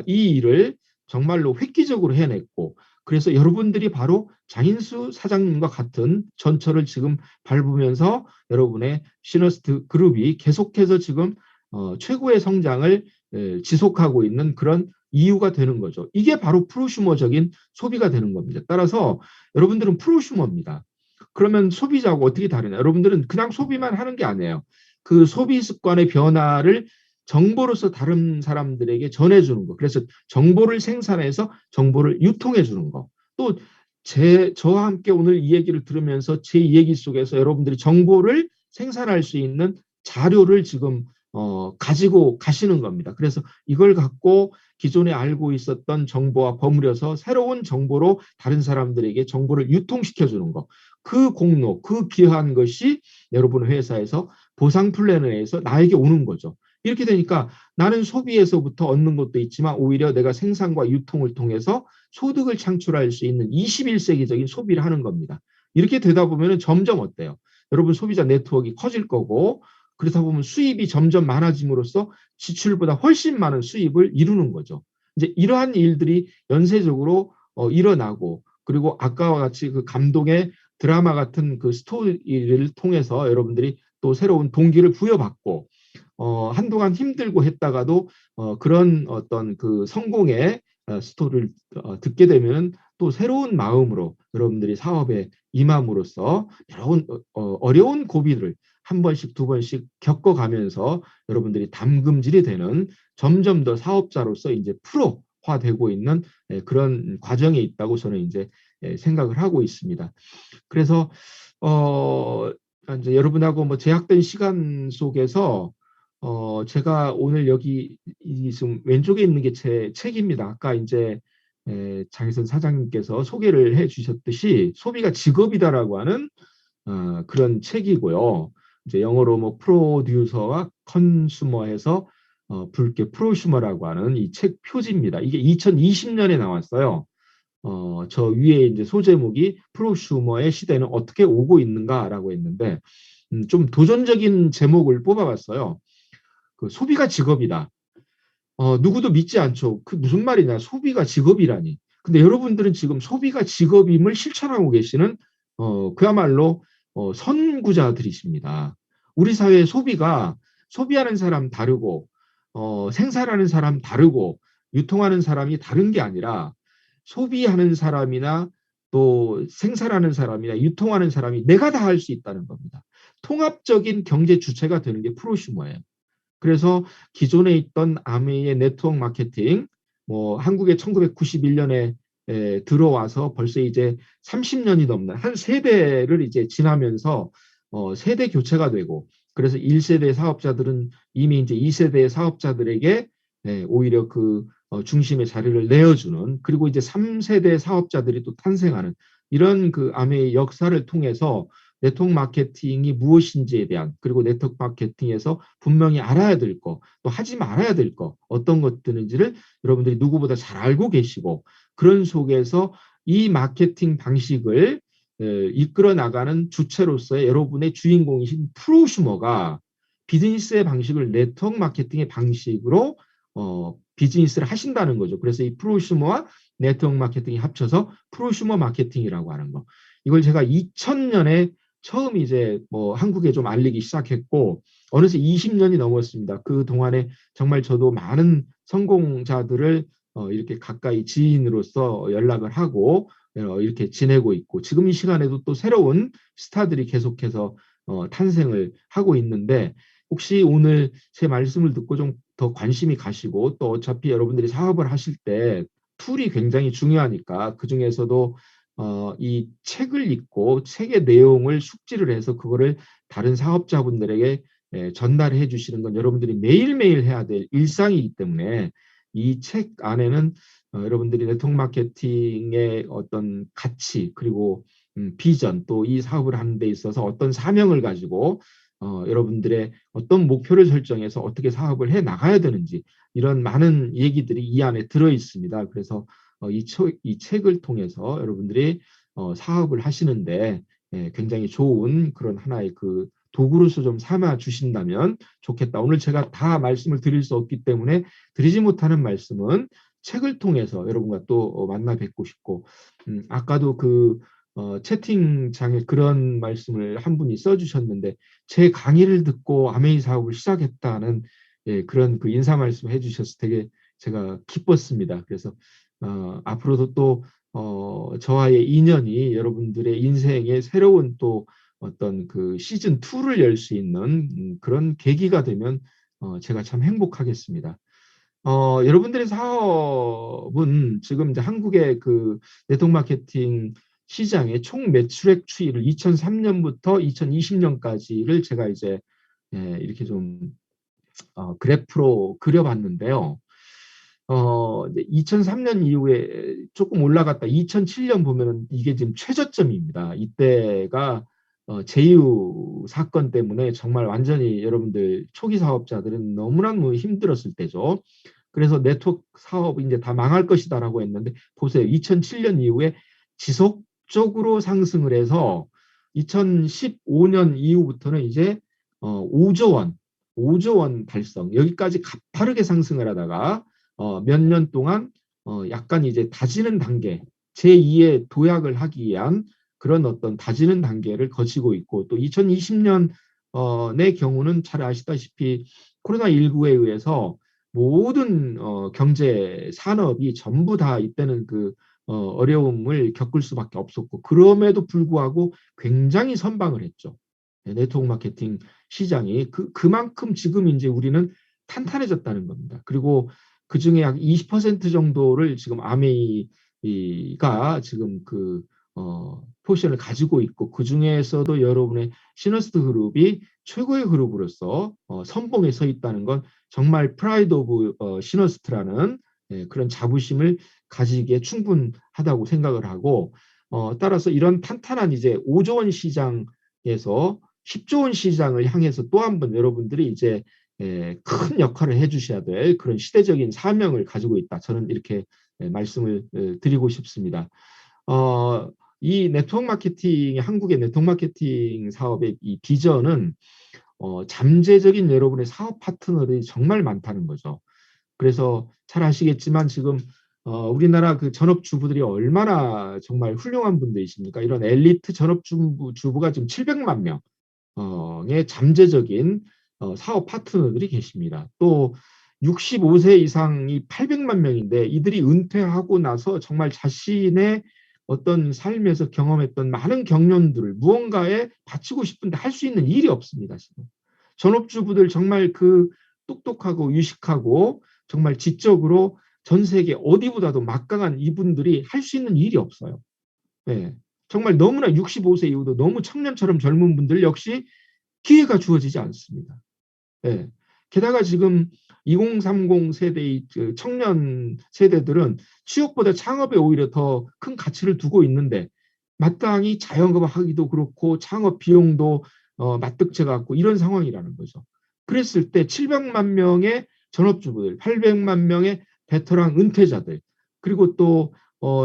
이 일을 정말로 획기적으로 해냈고 그래서 여러분들이 바로 장인수 사장님과 같은 전철을 지금 밟으면서 여러분의 시너스트 그룹이 계속해서 지금 최고의 성장을 지속하고 있는 그런 이유가 되는 거죠. 이게 바로 프로슈머적인 소비가 되는 겁니다. 따라서 여러분들은 프로슈머입니다. 그러면 소비자하고 어떻게 다르냐? 여러분들은 그냥 소비만 하는 게 아니에요. 그 소비 습관의 변화를 정보로서 다른 사람들에게 전해주는 거. 그래서 정보를 생산해서 정보를 유통해 주는 거. 또 저와 함께 오늘 이 얘기를 들으면서 제 얘기 속에서 여러분들이 정보를 생산할 수 있는 자료를 지금 가지고 가시는 겁니다. 그래서 이걸 갖고 기존에 알고 있었던 정보와 버무려서 새로운 정보로 다른 사람들에게 정보를 유통시켜 주는 거. 그 공로, 그 귀한 것이 여러분 회사에서 보상 플랜을 해서 나에게 오는 거죠. 이렇게 되니까 나는 소비에서부터 얻는 것도 있지만 오히려 내가 생산과 유통을 통해서 소득을 창출할 수 있는 21세기적인 소비를 하는 겁니다. 이렇게 되다 보면 점점 어때요? 여러분 소비자 네트워크가 커질 거고 그러다 보면 수입이 점점 많아짐으로써 지출보다 훨씬 많은 수입을 이루는 거죠. 이제 이러한 일들이 연쇄적으로 일어나고 그리고 아까와 같이 그 감동의 드라마 같은 그 스토리를 통해서 여러분들이 또 새로운 동기를 부여받고 한동안 힘들고 했다가도 그런 어떤 그 성공의 스토리를 듣게 되면 또 새로운 마음으로 여러분들이 사업에 임함으로써 여러 어려운 고비를 한 번씩 두 번씩 겪어가면서 여러분들이 담금질이 되는 점점 더 사업자로서 이제 프로화되고 있는 그런 과정에 있다고 저는 이제 생각을 하고 있습니다. 그래서 이제 여러분하고 뭐 제약된 시간 속에서 제가 오늘 여기 지금 왼쪽에 있는 게 제 책입니다. 아까 이제 장희선 사장님께서 소개를 해 주셨듯이 소비가 직업이다라고 하는 그런 책이고요. 이제 영어로 뭐 프로듀서와 컨슈머해서 붉게 프로슈머라고 하는 이 책 표지입니다. 이게 2020년에 나왔어요. 저 위에 이제 소제목이 프로슈머의 시대는 어떻게 오고 있는가라고 했는데 좀 도전적인 제목을 뽑아봤어요. 그 소비가 직업이다. 누구도 믿지 않죠. 그 무슨 말이냐? 소비가 직업이라니. 근데 여러분들은 지금 소비가 직업임을 실천하고 계시는 그야말로 선구자들이십니다. 우리 사회의 소비가 소비하는 사람 다르고 생산하는 사람 다르고 유통하는 사람이 다른 게 아니라 소비하는 사람이나 또 생산하는 사람이나 유통하는 사람이 내가 다 할 수 있다는 겁니다. 통합적인 경제 주체가 되는 게 프로슈머예요. 그래서 기존에 있던 아메이의 네트워크 마케팅, 뭐 한국에 1991년에 들어와서 벌써 이제 30년이 넘는 한 세대를 이제 지나면서 세대 교체가 되고, 그래서 1세대 사업자들은 이미 이제 2세대 사업자들에게 오히려 그 중심의 자리를 내어주는, 그리고 이제 3세대 사업자들이 또 탄생하는 이런 그 아메이 역사를 통해서 네트워크 마케팅이 무엇인지에 대한, 그리고 네트워크 마케팅에서 분명히 알아야 될 거, 또 하지 말아야 될 거, 어떤 것들인지를 여러분들이 누구보다 잘 알고 계시고, 그런 속에서 이 마케팅 방식을 이끌어 나가는 주체로서의 여러분의 주인공이신 프로슈머가 비즈니스의 방식을 네트워크 마케팅의 방식으로 비즈니스를 하신다는 거죠. 그래서 이 프로슈머와 네트워크 마케팅이 합쳐서 프로슈머 마케팅이라고 하는 거. 이걸 제가 2000년에 처음 이제 뭐 한국에 좀 알리기 시작했고, 어느새 20년이 넘었습니다. 그 동안에 정말 저도 많은 성공자들을 이렇게 가까이 지인으로서 연락을 하고 이렇게 지내고 있고, 지금 이 시간에도 또 새로운 스타들이 계속해서 탄생을 하고 있는데, 혹시 오늘 제 말씀을 듣고 좀 더 관심이 가시고, 또 어차피 여러분들이 사업을 하실 때 툴이 굉장히 중요하니까 그 중에서도 이 책을 읽고 책의 내용을 숙지를 해서 그거를 다른 사업자분들에게 전달해 주시는 건 여러분들이 매일매일 해야 될 일상이기 때문에, 이 책 안에는 여러분들이 네트워크 마케팅의 어떤 가치, 그리고 비전, 또 이 사업을 하는 데 있어서 어떤 사명을 가지고 여러분들의 어떤 목표를 설정해서 어떻게 사업을 해 나가야 되는지, 이런 많은 얘기들이 이 안에 들어 있습니다. 그래서 이 책을 통해서 여러분들이 사업을 하시는데 굉장히 좋은 그런 하나의 그 도구로서 좀 삼아 주신다면 좋겠다. 오늘 제가 다 말씀을 드릴 수 없기 때문에 드리지 못하는 말씀은 책을 통해서 여러분과 또 만나 뵙고 싶고, 아까도 그 채팅창에 그런 말씀을 한 분이 써주셨는데, 제 강의를 듣고 아메이 사업을 시작했다는 그런 그 인사 말씀 해주셔서 되게 제가 기뻤습니다. 그래서 앞으로도 또 저와의 인연이 여러분들의 인생의 새로운 또 어떤 그 시즌 2를 열 수 있는 그런 계기가 되면 제가 참 행복하겠습니다. 여러분들의 사업은 지금 이제 한국의 그 네트워크 마케팅 시장의 총 매출액 추이를 2003년부터 2020년까지를 제가 이제 이렇게 좀 그래프로 그려봤는데요. 2003년 이후에 조금 올라갔다. 2007년 보면은 이게 지금 최저점입니다. 이때가 제휴 사건 때문에 정말 완전히 여러분들 초기 사업자들은 너무나 힘들었을 때죠. 그래서 네트워크 사업이 이제 다 망할 것이다라고 했는데, 보세요. 2007년 이후에 지속적으로 상승을 해서 2015년 이후부터는 이제 5조 원, 5조 원 달성, 여기까지 가파르게 상승을 하다가 몇 년 동안 약간 이제 다지는 단계, 제2의 도약을 하기 위한 그런 어떤 다지는 단계를 거치고 있고, 또 2020년의 경우는 잘 아시다시피 코로나19에 의해서 모든 경제 산업이 전부 다 이때는 그 어려움을 겪을 수밖에 없었고, 그럼에도 불구하고 굉장히 선방을 했죠. 네트워크 마케팅 시장이 그만큼 지금 이제 우리는 탄탄해졌다는 겁니다. 그리고 그 중에 약 20% 정도를 지금 아메이가 지금 그 포지션을 가지고 있고, 그 중에서도 여러분의 시너스트 그룹이 최고의 그룹으로서 선봉에 서 있다는 건 정말 프라이드 오브 시너스트라는 그런 자부심을 가지기에 충분하다고 생각을 하고, 따라서 이런 탄탄한 이제 5조 원 시장에서 10조 원 시장을 향해서 또 한 번 여러분들이 이제 큰 역할을 해주셔야 될 그런 시대적인 사명을 가지고 있다. 저는 이렇게 말씀을 드리고 싶습니다. 이 네트워크 마케팅, 한국의 네트워크 마케팅 사업의 이 비전은 잠재적인 여러분의 사업 파트너들이 정말 많다는 거죠. 그래서 잘 아시겠지만 지금 우리나라 그 전업주부들이 얼마나 정말 훌륭한 분들이십니까? 이런 엘리트 전업주부가 지금 700만 명의 잠재적인 사업 파트너들이 계십니다. 또 65세 이상이 800만 명인데 이들이 은퇴하고 나서 정말 자신의 어떤 삶에서 경험했던 많은 경륜들을 무언가에 바치고 싶은데 할 수 있는 일이 없습니다. 지금. 전업주부들 정말 그 똑똑하고 유식하고 정말 지적으로 전 세계 어디보다도 막강한 이분들이 할 수 있는 일이 없어요. 네. 정말 너무나 65세 이후도 너무 청년처럼 젊은 분들 역시 기회가 주어지지 않습니다. 네. 게다가 지금 2030 세대의 청년 세대들은 취업보다 창업에 오히려 더 큰 가치를 두고 있는데 마땅히 자영업하기도 그렇고 창업 비용도 맞득채 갖고 이런 상황이라는 거죠. 그랬을 때 700만 명의 전업주부들, 800만 명의 베테랑 은퇴자들, 그리고 또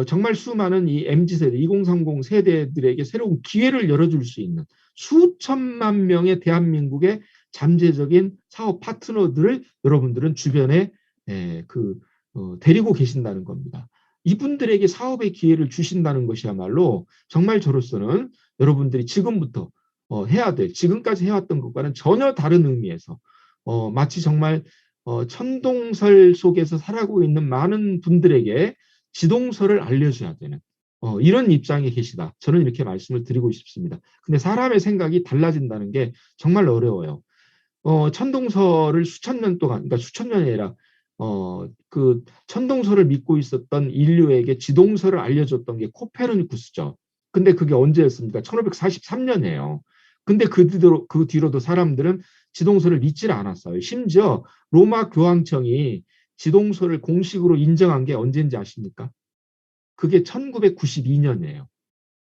정말 수많은 이 MZ세대, 2030 세대들에게 새로운 기회를 열어줄 수 있는 수천만 명의 대한민국의 잠재적인 사업 파트너들을 여러분들은 주변에 데리고 계신다는 겁니다. 이분들에게 사업의 기회를 주신다는 것이야말로 정말 저로서는 여러분들이 지금부터 해야 될, 지금까지 해왔던 것과는 전혀 다른 의미에서 마치 정말 천동설 속에서 살아가고 있는 많은 분들에게 지동설을 알려줘야 되는 이런 입장에 계시다. 저는 이렇게 말씀을 드리고 싶습니다. 근데 사람의 생각이 달라진다는 게 정말 어려워요. 천동설을 수천 년 동안, 그러니까 수천 년이 아니라 그 천동설을 믿고 있었던 인류에게 지동설을 알려줬던 게 코페르니쿠스죠. 근데 그게 언제였습니까? 1543년이에요. 근데 그 뒤로도 사람들은 지동설을 믿질 않았어요. 심지어 로마 교황청이 지동설을 공식으로 인정한 게 언제인지 아십니까? 그게 1992년이에요.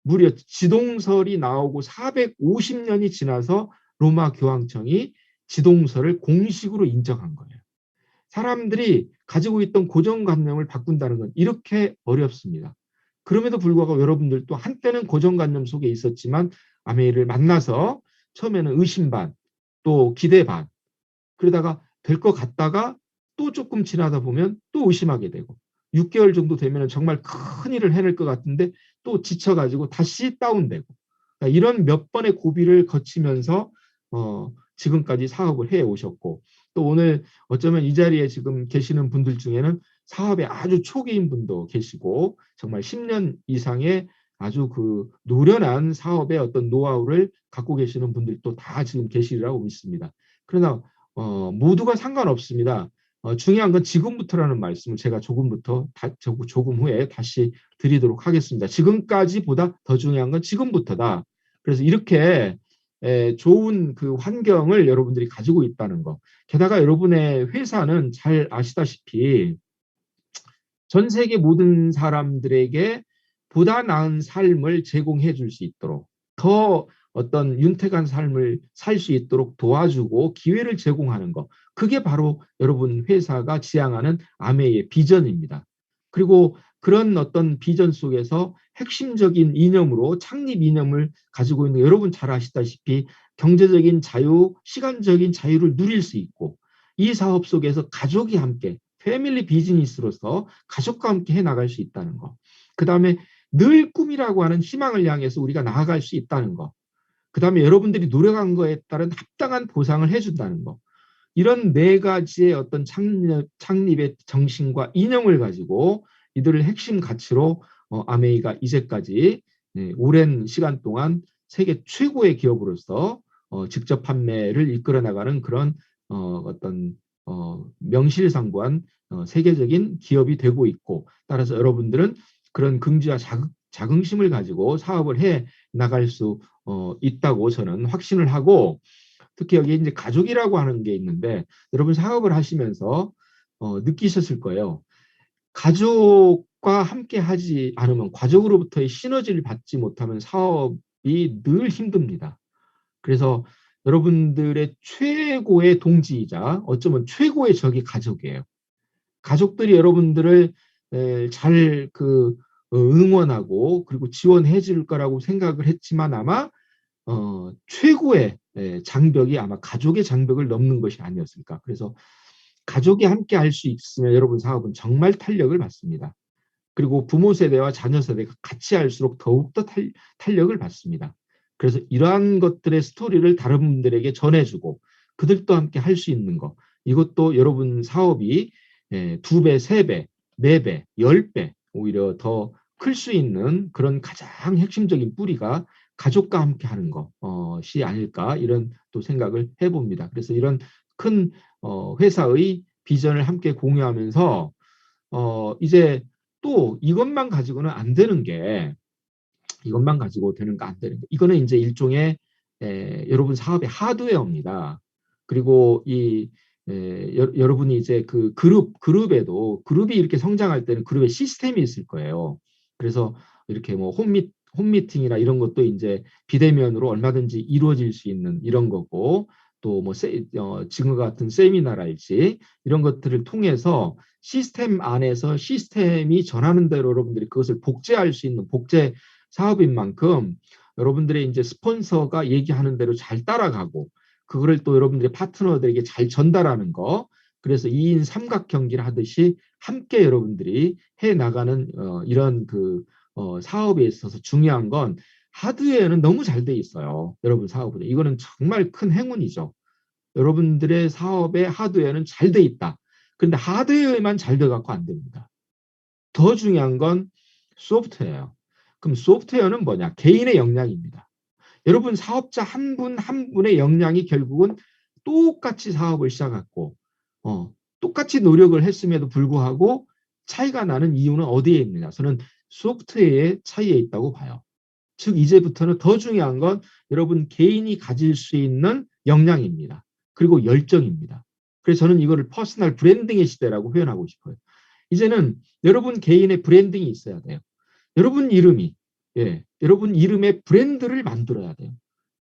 무려 지동설이 나오고 450년이 지나서 로마 교황청이 지동설을 공식으로 인정한 거예요. 사람들이 가지고 있던 고정관념을 바꾼다는 건 이렇게 어렵습니다. 그럼에도 불구하고 여러분들도 한때는 고정관념 속에 있었지만 아메이를 만나서 처음에는 의심 반, 또 기대 반, 그러다가 될 것 같다가 또 조금 지나다 보면 또 의심하게 되고 6개월 정도 되면 정말 큰 일을 해낼 것 같은데 또 지쳐가지고 다시 다운되고 그러니까 이런 몇 번의 고비를 거치면서 지금까지 사업을 해 오셨고 또 오늘 어쩌면 이 자리에 지금 계시는 분들 중에는 사업의 아주 초기인 분도 계시고 정말 10년 이상의 아주 그 노련한 사업의 어떤 노하우를 갖고 계시는 분들도 다 지금 계시리라고 믿습니다. 그러나 모두가 상관없습니다. 중요한 건 지금부터라는 말씀을 제가 조금 후에 다시 드리도록 하겠습니다. 지금까지보다 더 중요한 건 지금부터다. 그래서 이렇게 좋은 그 환경을 여러분들이 가지고 있다는 거. 게다가 여러분의 회사는 잘 아시다시피 전 세계 모든 사람들에게 보다 나은 삶을 제공해 줄 수 있도록 더 어떤 윤택한 삶을 살 수 있도록 도와주고 기회를 제공하는 것. 그게 바로 여러분 회사가 지향하는 아메이의 비전입니다. 그리고 그런 어떤 비전 속에서 핵심적인 이념으로 창립 이념을 가지고 있는 여러분 잘 아시다시피 경제적인 자유, 시간적인 자유를 누릴 수 있고 이 사업 속에서 가족이 함께 패밀리 비즈니스로서 가족과 함께 해나갈 수 있다는 거. 그 다음에 늘 꿈이라고 하는 희망을 향해서 우리가 나아갈 수 있다는 거. 그 다음에 여러분들이 노력한 거에 따른 합당한 보상을 해준다는 거. 이런 네 가지의 어떤 창립의 정신과 이념을 가지고 이들을 핵심 가치로 아메이가 이제까지 오랜 시간 동안 세계 최고의 기업으로서 직접 판매를 이끌어 나가는 그런 어떤 명실상부한 세계적인 기업이 되고 있고 따라서 여러분들은 그런 긍지와 자긍심을 가지고 사업을 해 나갈 수 있다고 저는 확신을 하고 특히 여기 이제 가족이라고 하는 게 있는데 여러분 사업을 하시면서 느끼셨을 거예요. 가족과 함께 하지 않으면 가족으로부터의 시너지를 받지 못하면 사업이 늘 힘듭니다. 그래서 여러분들의 최고의 동지이자 어쩌면 최고의 적이 가족이에요. 가족들이 여러분들을 잘 응원하고 그리고 지원해 줄 거라고 생각을 했지만 아마 최고의 장벽이 아마 가족의 장벽을 넘는 것이 아니었을까. 그래서 가족이 함께 할 수 있으면 여러분 사업은 정말 탄력을 받습니다. 그리고 부모 세대와 자녀 세대가 같이 할수록 더욱더 탄력을 받습니다. 그래서 이러한 것들의 스토리를 다른 분들에게 전해주고 그들도 함께 할 수 있는 것, 이것도 여러분 사업이 2배, 3배, 4배, 10배 오히려 더 클 수 있는 그런 가장 핵심적인 뿌리가 가족과 함께 하는 것이 아닐까, 이런 또 생각을 해봅니다. 그래서 이런 큰 회사의 비전을 함께 공유하면서 이제 또 이것만 가지고는 안 되는 게, 이것만 가지고 되는 거 안 되는 게, 이거는 이제 일종의 여러분 사업의 하드웨어입니다. 그리고 여러분이 이제 그 그룹에도, 그룹이 이렇게 성장할 때는 그룹에 시스템이 있을 거예요. 그래서 이렇게 뭐 홈미팅이나 이런 것도 이제 비대면으로 얼마든지 이루어질 수 있는 이런 거고, 또 뭐 지금과 같은 세미나랄지 이런 것들을 통해서 시스템 안에서 시스템이 전하는 대로 여러분들이 그것을 복제할 수 있는 복제 사업인 만큼 여러분들의 이제 스폰서가 얘기하는 대로 잘 따라가고 그거를 또 여러분들의 파트너들에게 잘 전달하는 거. 그래서 2인 삼각경기를 하듯이 함께 여러분들이 해 나가는 이런 사업에 있어서 중요한 건 하드웨어는 너무 잘 돼 있어요. 여러분 사업은 이거는 정말 큰 행운이죠. 여러분들의 사업의 하드웨어는 잘 돼 있다. 그런데 하드웨어만 잘 돼 갖고 안 됩니다. 더 중요한 건 소프트웨어예요. 그럼 소프트웨어는 뭐냐? 개인의 역량입니다. 여러분 사업자 한 분 한 분의 역량이 결국은 똑같이 사업을 시작했고 똑같이 노력을 했음에도 불구하고 차이가 나는 이유는 어디에 있느냐? 저는 소프트웨어의 차이에 있다고 봐요. 즉 이제부터는 더 중요한 건 여러분 개인이 가질 수 있는 역량입니다. 그리고 열정입니다. 그래서 저는 이거를 퍼스널 브랜딩의 시대라고 표현하고 싶어요. 이제는 여러분 개인의 브랜딩이 있어야 돼요. 여러분 이름이, 여러분 이름의 브랜드를 만들어야 돼요.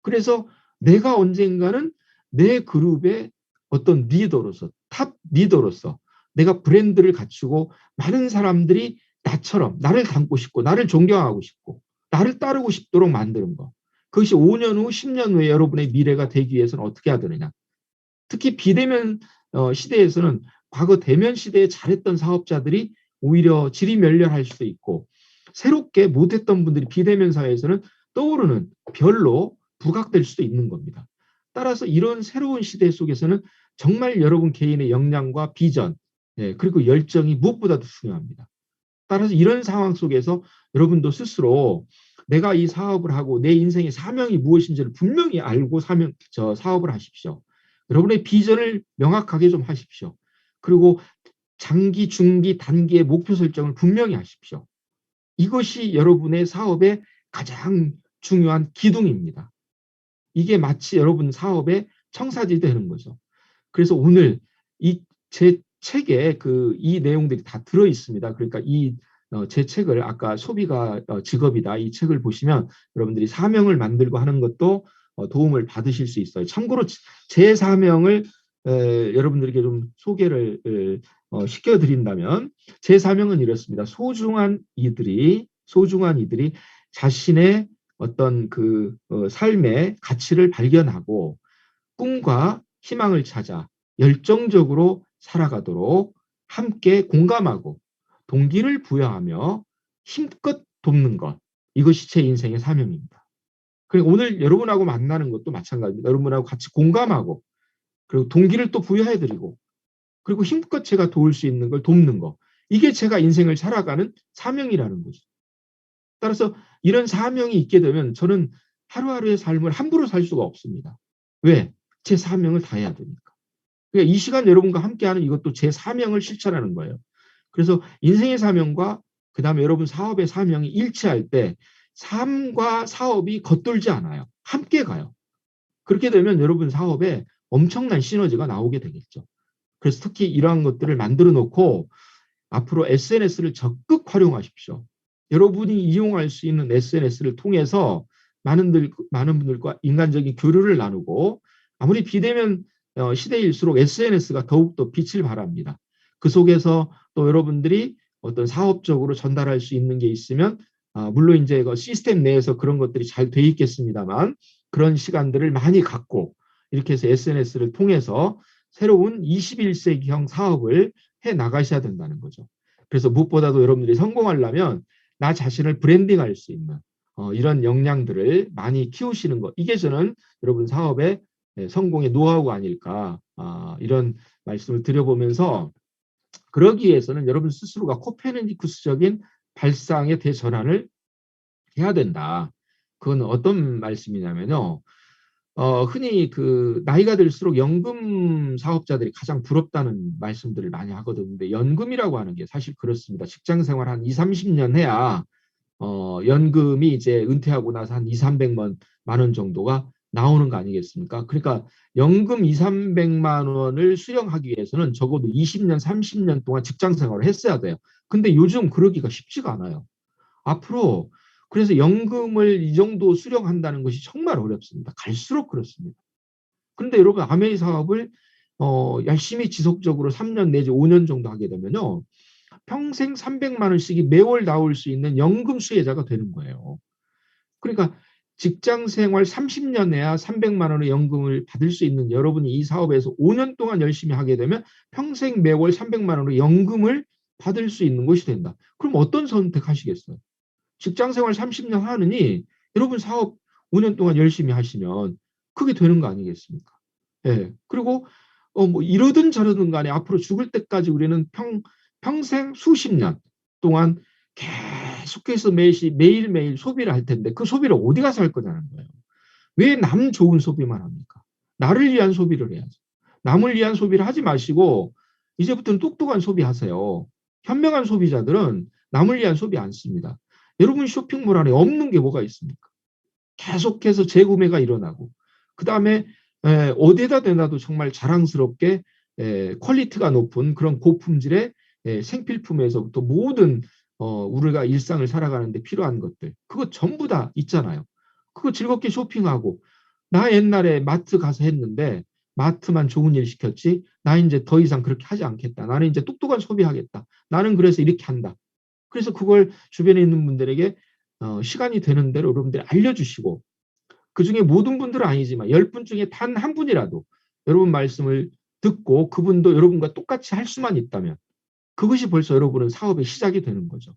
그래서 내가 언젠가는 내 그룹의 어떤 리더로서, 탑 리더로서 내가 브랜드를 갖추고 많은 사람들이 나처럼 나를 닮고 싶고 나를 존경하고 싶고 나를 따르고 싶도록 만드는 거. 그것이 5년 후, 10년 후에 여러분의 미래가 되기 위해서는 어떻게 해야 되느냐. 특히 비대면 시대에서는 과거 대면 시대에 잘했던 사업자들이 오히려 지리멸렬할 수도 있고 새롭게 못했던 분들이 비대면 사회에서는 떠오르는 별로 부각될 수도 있는 겁니다. 따라서 이런 새로운 시대 속에서는 정말 여러분 개인의 역량과 비전, 그리고 열정이 무엇보다도 중요합니다. 따라서 이런 상황 속에서 여러분도 스스로 내가 이 사업을 하고 내 인생의 사명이 무엇인지를 분명히 알고 사업을 하십시오. 여러분의 비전을 명확하게 좀 하십시오. 그리고 장기, 중기, 단기의 목표 설정을 분명히 하십시오. 이것이 여러분의 사업의 가장 중요한 기둥입니다. 이게 마치 여러분 사업의 청사진이 되는 거죠. 그래서 오늘 제 책에 이 내용들이 다 들어 있습니다. 그러니까 제 책을 아까 소비가 직업이다 이 책을 보시면 여러분들이 사명을 만들고 하는 것도 도움을 받으실 수 있어요. 참고로 제 사명을 여러분들에게 좀 소개를 시켜드린다면 제 사명은 이렇습니다. 소중한 이들이 자신의 어떤 삶의 가치를 발견하고 꿈과 희망을 찾아 열정적으로 살아가도록 함께 공감하고 동기를 부여하며 힘껏 돕는 것. 이것이 제 인생의 사명입니다. 그리고 오늘 여러분하고 만나는 것도 마찬가지입니다. 여러분하고 같이 공감하고 그리고 동기를 또 부여해드리고 그리고 힘껏 제가 도울 수 있는 걸 돕는 거. 이게 제가 인생을 살아가는 사명이라는 거죠. 따라서 이런 사명이 있게 되면 저는 하루하루의 삶을 함부로 살 수가 없습니다. 왜? 제 사명을 다해야 되니까. 그러니까 이 시간 여러분과 함께하는 이것도 제 사명을 실천하는 거예요. 그래서 인생의 사명과 그다음에 여러분 사업의 사명이 일치할 때 삶과 사업이 겉돌지 않아요. 함께 가요. 그렇게 되면 여러분 사업에 엄청난 시너지가 나오게 되겠죠. 그래서 특히 이러한 것들을 만들어 놓고 앞으로 SNS를 적극 활용하십시오. 여러분이 이용할 수 있는 SNS를 통해서 많은 분들과 인간적인 교류를 나누고 아무리 비대면 시대일수록 SNS가 더욱더 빛을 발합니다. 그 속에서 또 여러분들이 어떤 사업적으로 전달할 수 있는 게 있으면 물론 이제 그 시스템 내에서 그런 것들이 잘 돼 있겠습니다만 그런 시간들을 많이 갖고 이렇게 해서 SNS를 통해서 새로운 21세기형 사업을 해 나가셔야 된다는 거죠. 그래서 무엇보다도 여러분들이 성공하려면 나 자신을 브랜딩할 수 있는 이런 역량들을 많이 키우시는 것. 이게 저는 여러분 사업의 성공의 노하우가 아닐까 이런 말씀을 드려보면서 그러기 위해서는 여러분 스스로가 코페르니쿠스적인 발상의 대전환을 해야 된다. 그건 어떤 말씀이냐면요. 흔히 그 나이가 들수록 연금 사업자들이 가장 부럽다는 말씀들을 많이 하거든요. 근데 연금이라고 하는 게 사실 그렇습니다. 직장 생활 한 2, 30년 해야 연금이 이제 은퇴하고 나서 한 2, 300만 원 정도가 나오는 거 아니겠습니까? 그러니까 연금 2, 300만 원을 수령하기 위해서는 적어도 20년, 30년 동안 직장 생활을 했어야 돼요. 근데 요즘 그러기가 쉽지가 않아요. 앞으로 그래서 연금을 이 정도 수령한다는 것이 정말 어렵습니다. 갈수록 그렇습니다. 그런데 여러분 아메이 사업을 열심히 지속적으로 3년 내지 5년 정도 하게 되면요. 평생 300만 원씩이 매월 나올 수 있는 연금 수혜자가 되는 거예요. 그러니까 직장 생활 30년 해야 300만 원의 연금을 받을 수 있는 여러분이 이 사업에서 5년 동안 열심히 하게 되면 평생 매월 300만 원의 연금을 받을 수 있는 것이 된다. 그럼 어떤 선택하시겠어요? 직장 생활 30년 하느니 여러분 사업 5년 동안 열심히 하시면 그게 되는 거 아니겠습니까? 예. 그리고 뭐 이러든 저러든 간에 앞으로 죽을 때까지 우리는 평생 수십 년 동안 계속해서 매일매일 소비를 할 텐데 그 소비를 어디 가서 할 거냐는 거예요. 왜 남 좋은 소비만 합니까? 나를 위한 소비를 해야죠. 남을 위한 소비를 하지 마시고 이제부터는 똑똑한 소비하세요. 현명한 소비자들은 남을 위한 소비 안 씁니다. 여러분 쇼핑몰 안에 없는 게 뭐가 있습니까? 계속해서 재구매가 일어나고 그다음에 어디에다 대놔도 정말 자랑스럽게 퀄리티가 높은 그런 고품질의 생필품에서부터 모든 우리가 일상을 살아가는데 필요한 것들 그거 전부 다 있잖아요. 그거 즐겁게 쇼핑하고 나 옛날에 마트 가서 했는데 마트만 좋은 일 시켰지 나 이제 더 이상 그렇게 하지 않겠다. 나는 이제 똑똑한 소비하겠다. 나는 그래서 이렇게 한다. 그래서 그걸 주변에 있는 분들에게 시간이 되는 대로 여러분들이 알려주시고 그중에 모든 분들은 아니지만 10분 중에 단 한 분이라도 여러분 말씀을 듣고 그분도 여러분과 똑같이 할 수만 있다면 그것이 벌써 여러분은 사업의 시작이 되는 거죠.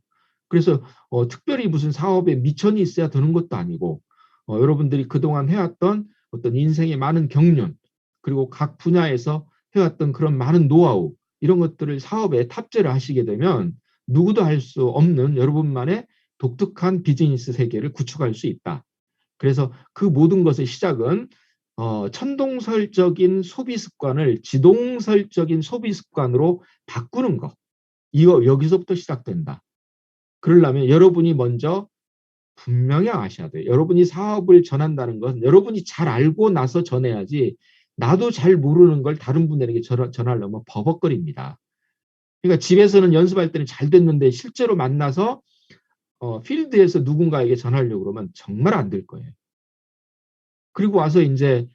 그래서 특별히 무슨 사업에 미천이 있어야 되는 것도 아니고 여러분들이 그동안 해왔던 어떤 인생의 많은 경륜 그리고 각 분야에서 해왔던 그런 많은 노하우 이런 것들을 사업에 탑재를 하시게 되면 누구도 할 수 없는 여러분만의 독특한 비즈니스 세계를 구축할 수 있다. 그래서 그 모든 것의 시작은 천동설적인 소비 습관을 지동설적인 소비 습관으로 바꾸는 것. 이거 여기서부터 시작된다. 그러려면 여러분이 먼저 분명히 아셔야 돼요. 여러분이 사업을 전한다는 건 여러분이 잘 알고 나서 전해야지 나도 잘 모르는 걸 다른 분들에게 전하려면 버벅거립니다. 그러니까 집에서는 연습할 때는 잘 됐는데 실제로 만나서 필드에서 누군가에게 전하려고 그러면 정말 안 될 거예요. 그리고 와서 이제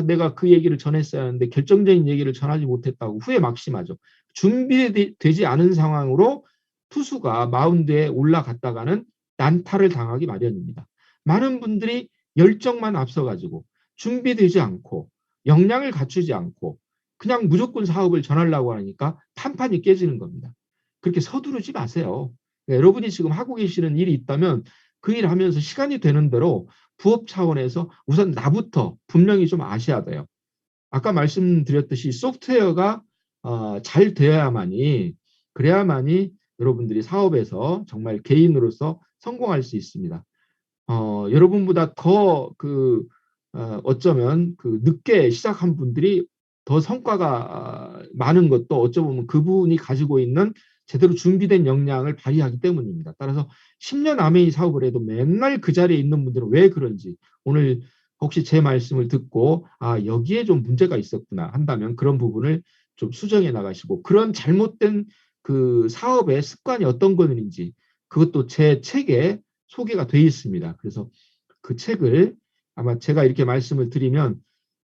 내가 그 얘기를 전했어야 하는데 결정적인 얘기를 전하지 못했다고 후회 막심하죠. 준비되지 않은 상황으로 투수가 마운드에 올라갔다가는 난타를 당하기 마련입니다. 많은 분들이 열정만 앞서가지고 준비되지 않고 역량을 갖추지 않고 그냥 무조건 사업을 전하려고 하니까 판판이 깨지는 겁니다. 그렇게 서두르지 마세요. 여러분이 지금 하고 계시는 일이 있다면 그 일 하면서 시간이 되는 대로 부업 차원에서 우선 나부터 분명히 좀 아셔야 돼요. 아까 말씀드렸듯이 소프트웨어가 잘 되어야만이 그래야만이 여러분들이 사업에서 정말 개인으로서 성공할 수 있습니다. 여러분보다 더 어쩌면 그 늦게 시작한 분들이 더 성과가 많은 것도 어쩌면 그분이 가지고 있는 제대로 준비된 역량을 발휘하기 때문입니다. 따라서 10년 아메이 사업을 해도 맨날 그 자리에 있는 분들은 왜 그런지 오늘 혹시 제 말씀을 듣고 여기에 좀 문제가 있었구나 한다면 그런 부분을 좀 수정해 나가시고 그런 잘못된 그 사업의 습관이 어떤 거는지 그것도 제 책에 소개가 돼 있습니다. 그래서 그 책을 아마 제가 이렇게 말씀을 드리면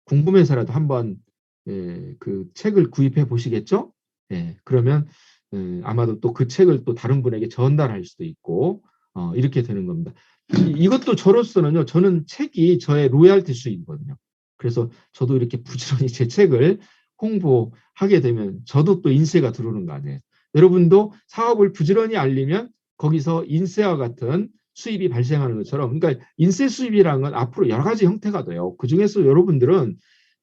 궁금해서라도 한번 그 책을 구입해 보시겠죠? 그러면 아마도 또 그 책을 또 다른 분에게 전달할 수도 있고 이렇게 되는 겁니다. 이것도 저로서는요. 저는 책이 저의 로얄티 수입이거든요. 그래서 저도 이렇게 부지런히 제 책을 홍보하게 되면 저도 또 인세가 들어오는 거 아니에요. 여러분도 사업을 부지런히 알리면 거기서 인세와 같은 수입이 발생하는 것처럼, 그러니까 인세 수입이라는 건 앞으로 여러 가지 형태가 돼요. 그중에서 여러분들은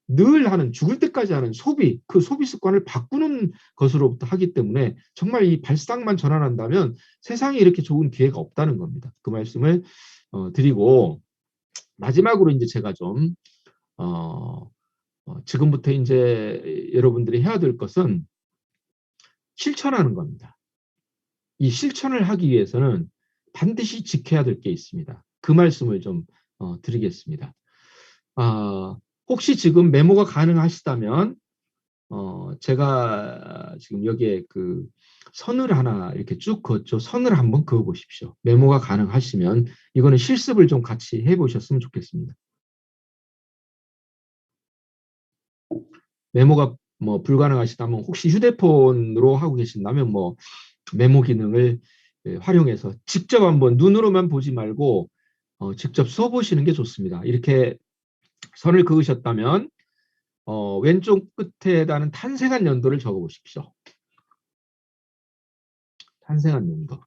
늘 하는, 죽을 때까지 하는 소비, 그 소비 습관을 바꾸는 것으로부터 하기 때문에 정말 이 발상만 전환한다면 세상에 이렇게 좋은 기회가 없다는 겁니다. 그 말씀을 드리고, 마지막으로 이제 제가 좀 지금부터 이제 여러분들이 해야 될 것은 실천하는 겁니다. 이 실천을 하기 위해서는 반드시 지켜야 될 게 있습니다. 그 말씀을 좀 드리겠습니다. 혹시 지금 메모가 가능하시다면 제가 지금 여기에 그 선을 하나 이렇게 쭉 그었죠. 선을 한번 그어 보십시오. 메모가 가능하시면 이거는 실습을 좀 같이 해보셨으면 좋겠습니다. 메모가 뭐 불가능하시다면 혹시 휴대폰으로 하고 계신다면 뭐 메모 기능을 활용해서 직접 한번 눈으로만 보지 말고 직접 써보시는 게 좋습니다. 이렇게 선을 그으셨다면 왼쪽 끝에다는 탄생한 연도를 적어 보십시오. 탄생한 연도.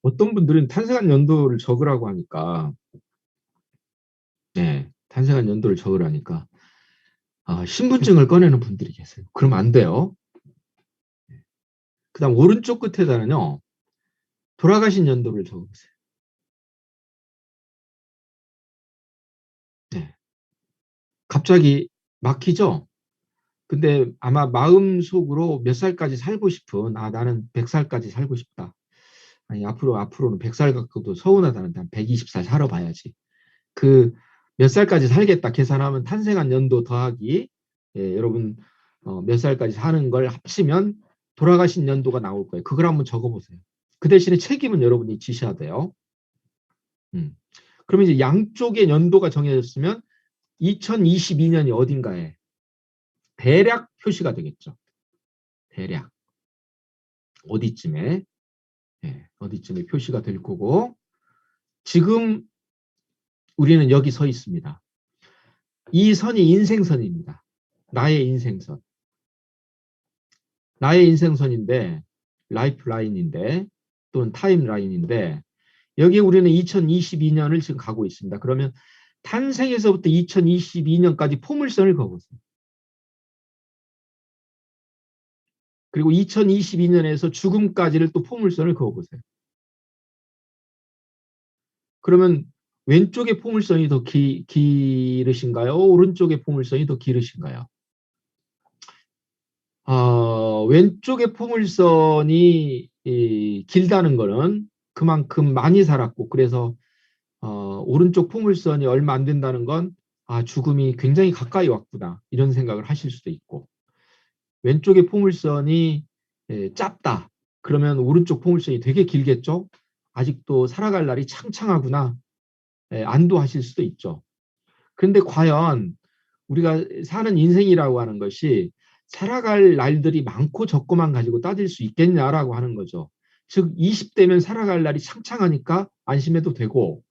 어떤 분들은 탄생한 연도를 적으라고 하니까, 탄생한 연도를 적으라니까 신분증을 꺼내는 분들이 계세요. 그러면 안 돼요. 그 다음 오른쪽 끝에다는요, 돌아가신 연도를 적어보세요. 갑자기 막히죠? 근데 아마 마음속으로 몇 살까지 살고 싶은, 나는 100살까지 살고 싶다. 아니, 앞으로는 100살 갖고도 서운하다는데 한 120살 살아봐야지. 그 몇 살까지 살겠다 계산하면 탄생한 연도 더하기, 여러분 몇 살까지 사는 걸 합치면 돌아가신 연도가 나올 거예요. 그걸 한번 적어보세요. 그 대신에 책임은 여러분이 지셔야 돼요. 그러면 이제 양쪽의 연도가 정해졌으면 2022년이 어딘가에 대략 표시가 되겠죠. 대략 어디쯤에 어디쯤에 표시가 될 거고, 지금 우리는 여기 서 있습니다. 이 선이 인생선입니다. 나의 인생선. 나의 인생선인데, 라이프 라인인데, 또는 타임 라인인데, 여기에 우리는 2022년을 지금 가고 있습니다. 그러면 탄생에서부터 2022년까지 포물선을 그어보세요. 그리고 2022년에서 죽음까지를 또 포물선을 그어보세요. 그러면 왼쪽의 포물선이 더 길으신가요? 오른쪽의 포물선이 더 길으신가요? 왼쪽의 포물선이 길다는 거는 그만큼 많이 살았고, 그래서 오른쪽 포물선이 얼마 안 된다는 건 죽음이 굉장히 가까이 왔구나, 이런 생각을 하실 수도 있고, 왼쪽의 포물선이 짧다 그러면 오른쪽 포물선이 되게 길겠죠. 아직도 살아갈 날이 창창하구나, 안도하실 수도 있죠. 그런데 과연 우리가 사는 인생이라고 하는 것이 살아갈 날들이 많고 적고만 가지고 따질 수 있겠냐라고 하는 거죠. 즉 20대면 살아갈 날이 창창하니까 안심해도 되고,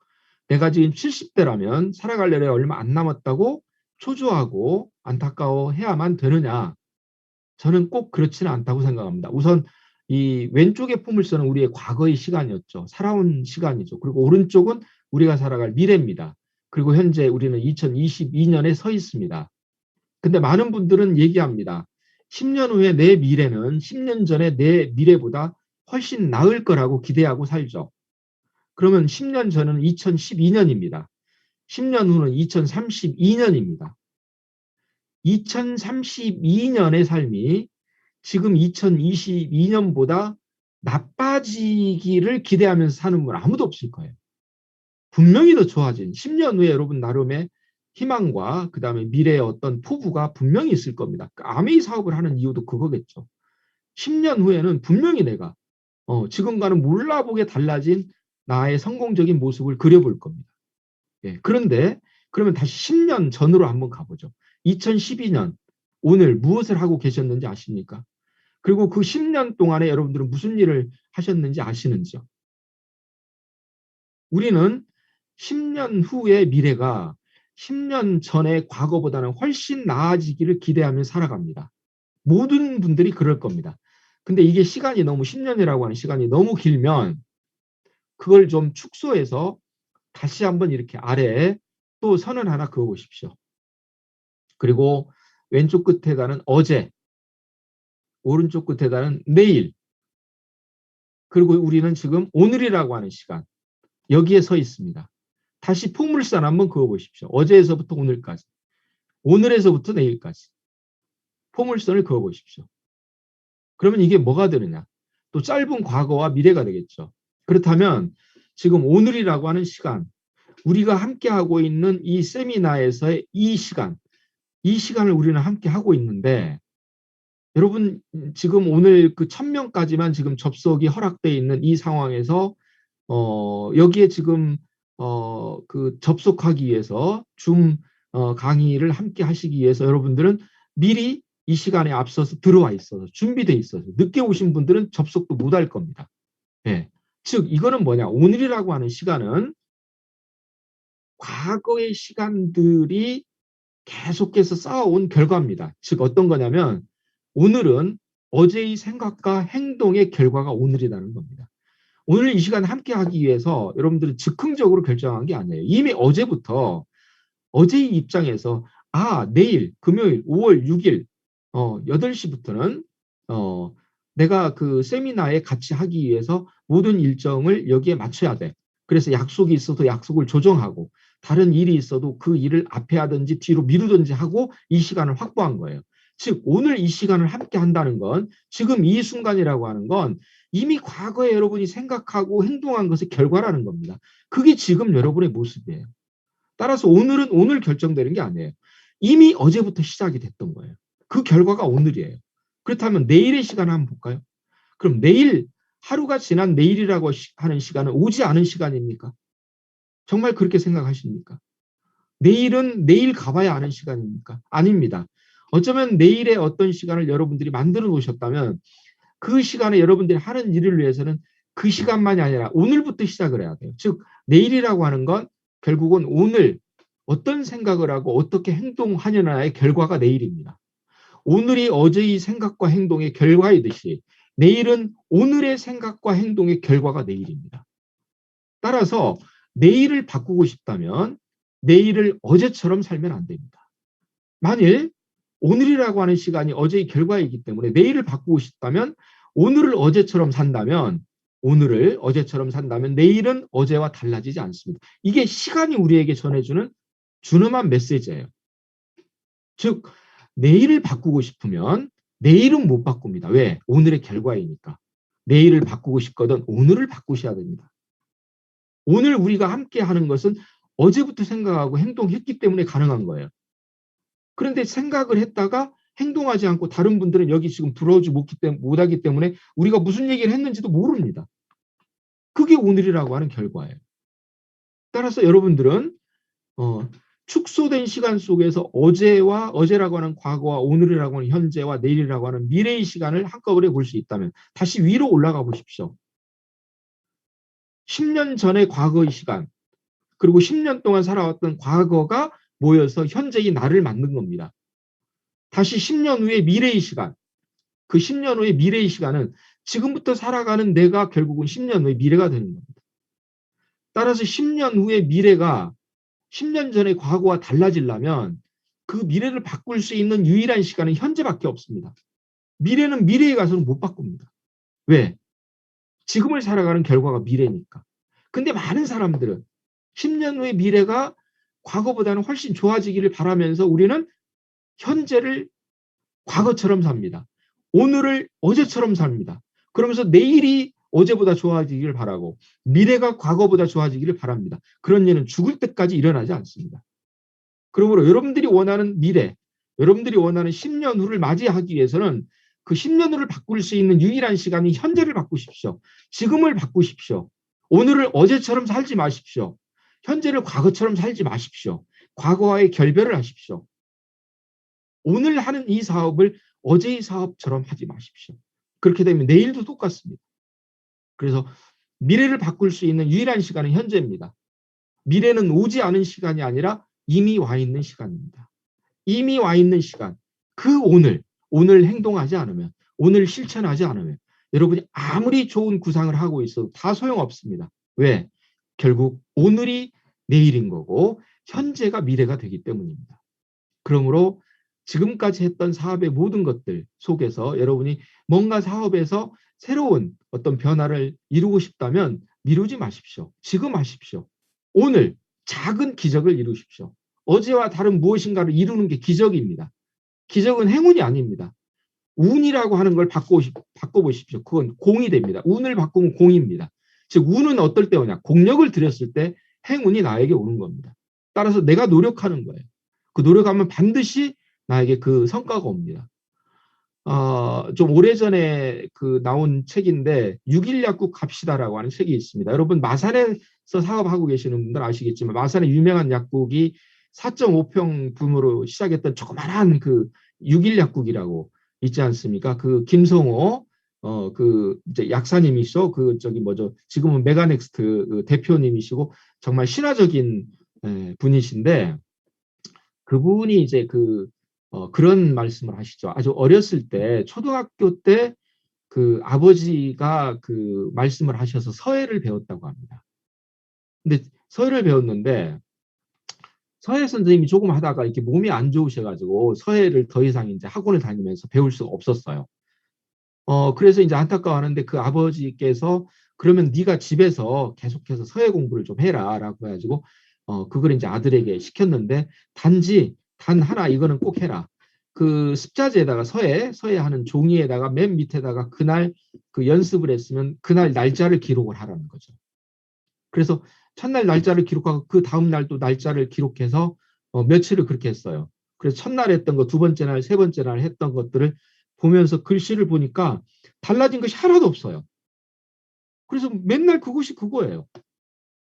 내가 지금 70대라면 살아갈 날이 얼마 안 남았다고 초조하고 안타까워해야만 되느냐? 저는 꼭 그렇지는 않다고 생각합니다. 우선 이 왼쪽의 포물선은 우리의 과거의 시간이었죠. 살아온 시간이죠. 그리고 오른쪽은 우리가 살아갈 미래입니다. 그리고 현재 우리는 2022년에 서 있습니다. 근데 많은 분들은 얘기합니다. 10년 후에 내 미래는 10년 전에 내 미래보다 훨씬 나을 거라고 기대하고 살죠. 그러면 10년 전은 2012년입니다. 10년 후는 2032년입니다. 2032년의 삶이 지금 2022년보다 나빠지기를 기대하면서 사는 분 아무도 없을 거예요. 분명히 더 좋아진 10년 후에 여러분 나름의 희망과 그 다음에 미래의 어떤 포부가 분명히 있을 겁니다. 아메이 사업을 하는 이유도 그거겠죠. 10년 후에는 분명히 내가 지금과는 몰라보게 달라진 나의 성공적인 모습을 그려볼 겁니다. 예, 그런데 그러면 다시 10년 전으로 한번 가보죠. 2012년 오늘 무엇을 하고 계셨는지 아십니까? 그리고 그 10년 동안에 여러분들은 무슨 일을 하셨는지 아시는지요? 우리는 10년 후의 미래가 10년 전의 과거보다는 훨씬 나아지기를 기대하며 살아갑니다. 모든 분들이 그럴 겁니다. 근데 이게 시간이 너무 10년이라고 하는 시간이 너무 길면 그걸 좀 축소해서 다시 한번 이렇게 아래에 또 선을 하나 그어 보십시오. 그리고 왼쪽 끝에다는 어제, 오른쪽 끝에다는 내일, 그리고 우리는 지금 오늘이라고 하는 시간, 여기에 서 있습니다. 다시 포물선 한번 그어 보십시오. 어제에서부터 오늘까지, 오늘에서부터 내일까지 포물선을 그어 보십시오. 그러면 이게 뭐가 되느냐? 또 짧은 과거와 미래가 되겠죠. 그렇다면 지금 오늘이라고 하는 시간, 우리가 함께하고 있는 이 세미나에서의 이 시간을 우리는 함께 하고 있는데, 여러분 지금 오늘 그 1000명까지만 지금 접속이 허락되어 있는 이 상황에서 여기에 지금 그 접속하기 위해서 줌 강의를 함께 하시기 위해서 여러분들은 미리 이 시간에 앞서서 들어와 있어서 준비돼 있어서 늦게 오신 분들은 접속도 못 할 겁니다. 예. 즉 이거는 뭐냐? 오늘이라고 하는 시간은 과거의 시간들이 계속해서 쌓아온 결과입니다. 즉 어떤 거냐면 오늘은 어제의 생각과 행동의 결과가 오늘이라는 겁니다. 오늘 이 시간 함께 하기 위해서 여러분들은 즉흥적으로 결정한 게 아니에요. 이미 어제부터 어제의 입장에서 내일 금요일 5월 6일 8시부터는 내가 그 세미나에 같이 하기 위해서 모든 일정을 여기에 맞춰야 돼. 그래서 약속이 있어도 약속을 조정하고 다른 일이 있어도 그 일을 앞에 하든지 뒤로 미루든지 하고 이 시간을 확보한 거예요. 즉 오늘 이 시간을 함께 한다는 건 지금 이 순간이라고 하는 건 이미 과거에 여러분이 생각하고 행동한 것의 결과라는 겁니다. 그게 지금 여러분의 모습이에요. 따라서 오늘은 오늘 결정되는 게 아니에요. 이미 어제부터 시작이 됐던 거예요. 그 결과가 오늘이에요. 그렇다면 내일의 시간을 한번 볼까요? 그럼 내일, 하루가 지난 내일이라고 하는 시간은 오지 않은 시간입니까? 정말 그렇게 생각하십니까? 내일은 내일 가봐야 아는 시간입니까? 아닙니다. 어쩌면 내일의 어떤 시간을 여러분들이 만들어 놓으셨다면 그 시간에 여러분들이 하는 일을 위해서는 그 시간만이 아니라 오늘부터 시작을 해야 돼요. 즉 내일이라고 하는 건 결국은 오늘 어떤 생각을 하고 어떻게 행동하느냐의 결과가 내일입니다. 오늘이 어제의 생각과 행동의 결과이듯이 내일은 오늘의 생각과 행동의 결과가 내일입니다. 따라서 내일을 바꾸고 싶다면 내일을 어제처럼 살면 안 됩니다. 만일 오늘이라고 하는 시간이 어제의 결과이기 때문에 내일을 바꾸고 싶다면 오늘을 어제처럼 산다면 내일은 어제와 달라지지 않습니다. 이게 시간이 우리에게 전해주는 준엄한 메시지예요. 즉 내일을 바꾸고 싶으면 내일은 못 바꿉니다. 왜? 오늘의 결과이니까. 내일을 바꾸고 싶거든 오늘을 바꾸셔야 됩니다. 오늘 우리가 함께 하는 것은 어제부터 생각하고 행동했기 때문에 가능한 거예요. 그런데 생각을 했다가 행동하지 않고 다른 분들은 여기 지금 들어오지 못하기 때문에 우리가 무슨 얘기를 했는지도 모릅니다. 그게 오늘이라고 하는 결과예요. 따라서 여러분들은 축소된 시간 속에서 어제라고 하는 과거와 오늘이라고 하는 현재와 내일이라고 하는 미래의 시간을 한꺼번에 볼 수 있다면 다시 위로 올라가 보십시오. 10년 전의 과거의 시간 그리고 10년 동안 살아왔던 과거가 모여서 현재의 나를 만든 겁니다. 다시 10년 후의 미래의 시간, 그 10년 후의 미래의 시간은 지금부터 살아가는 내가 결국은 10년 후의 미래가 되는 겁니다. 따라서 10년 후의 미래가 10년 전의 과거와 달라지려면 그 미래를 바꿀 수 있는 유일한 시간은 현재밖에 없습니다. 미래는 미래에 가서는 못 바꿉니다. 왜? 지금을 살아가는 결과가 미래니까. 근데 많은 사람들은 10년 후의 미래가 과거보다는 훨씬 좋아지기를 바라면서 우리는 현재를 과거처럼 삽니다. 오늘을 어제처럼 삽니다. 그러면서 내일이 어제보다 좋아지기를 바라고 미래가 과거보다 좋아지기를 바랍니다. 그런 일은 죽을 때까지 일어나지 않습니다. 그러므로 여러분들이 원하는 미래, 여러분들이 원하는 10년 후를 맞이하기 위해서는 그 10년 후를 바꿀 수 있는 유일한 시간이 현재를 바꾸십시오. 지금을 바꾸십시오. 오늘을 어제처럼 살지 마십시오. 현재를 과거처럼 살지 마십시오. 과거와의 결별을 하십시오. 오늘 하는 이 사업을 어제의 사업처럼 하지 마십시오. 그렇게 되면 내일도 똑같습니다. 그래서 미래를 바꿀 수 있는 유일한 시간은 현재입니다. 미래는 오지 않은 시간이 아니라 이미 와 있는 시간입니다. 이미 와 있는 시간, 그 오늘 행동하지 않으면, 오늘 실천하지 않으면 여러분이 아무리 좋은 구상을 하고 있어도 다 소용없습니다. 왜? 결국 오늘이 내일인 거고 현재가 미래가 되기 때문입니다. 그러므로 지금까지 했던 사업의 모든 것들 속에서 여러분이 뭔가 사업에서 새로운 어떤 변화를 이루고 싶다면 미루지 마십시오. 지금 하십시오. 오늘 작은 기적을 이루십시오. 어제와 다른 무엇인가를 이루는 게 기적입니다. 기적은 행운이 아닙니다. 운이라고 하는 걸 바꿔보십시오. 그건 공이 됩니다. 운을 바꾸면 공입니다. 즉 운은 어떨 때 오냐? 공력을 들였을 때 행운이 나에게 오는 겁니다. 따라서 내가 노력하는 거예요. 그 노력하면 반드시 나에게 그 성과가 옵니다. 좀 오래전에 그 나온 책인데 6일 약국 갑시다라고 하는 책이 있습니다. 여러분 마산에서 사업하고 계시는 분들 아시겠지만 마산의 유명한 약국이 4.5평 붐으로 시작했던 조그만한 그 6일 약국이라고 있지 않습니까? 그 김성호 그 이제 약사님이시죠. 그 저기 뭐죠? 지금은 메가넥스트 그 대표님이시고 정말 신화적인 분이신데 그분이 이제 그런 말씀을 하시죠. 아주 어렸을 때 초등학교 때 그 아버지가 그 말씀을 하셔서 서예를 배웠다고 합니다. 근데 서예를 배웠는데 서예 선생님이 조금 하다가 이렇게 몸이 안 좋으셔가지고 서예를 더 이상 이제 학원을 다니면서 배울 수가 없었어요. 그래서 이제 안타까워하는데 그 아버지께서 그러면 네가 집에서 계속해서 서예 공부를 좀 해라라고 해가지고 그걸 이제 아들에게 시켰는데 단 하나 이거는 꼭 해라. 그 습자지에다가 서예하는 종이에다가 맨 밑에다가 그날 그 연습을 했으면 그날 날짜를 기록을 하라는 거죠. 그래서 첫날 날짜를 기록하고 그 다음 날도 날짜를 기록해서 며칠을 그렇게 했어요. 그래서 첫날 했던 거, 두 번째 날, 세 번째 날 했던 것들을 보면서 글씨를 보니까 달라진 것이 하나도 없어요. 그래서 맨날 그것이 그거예요.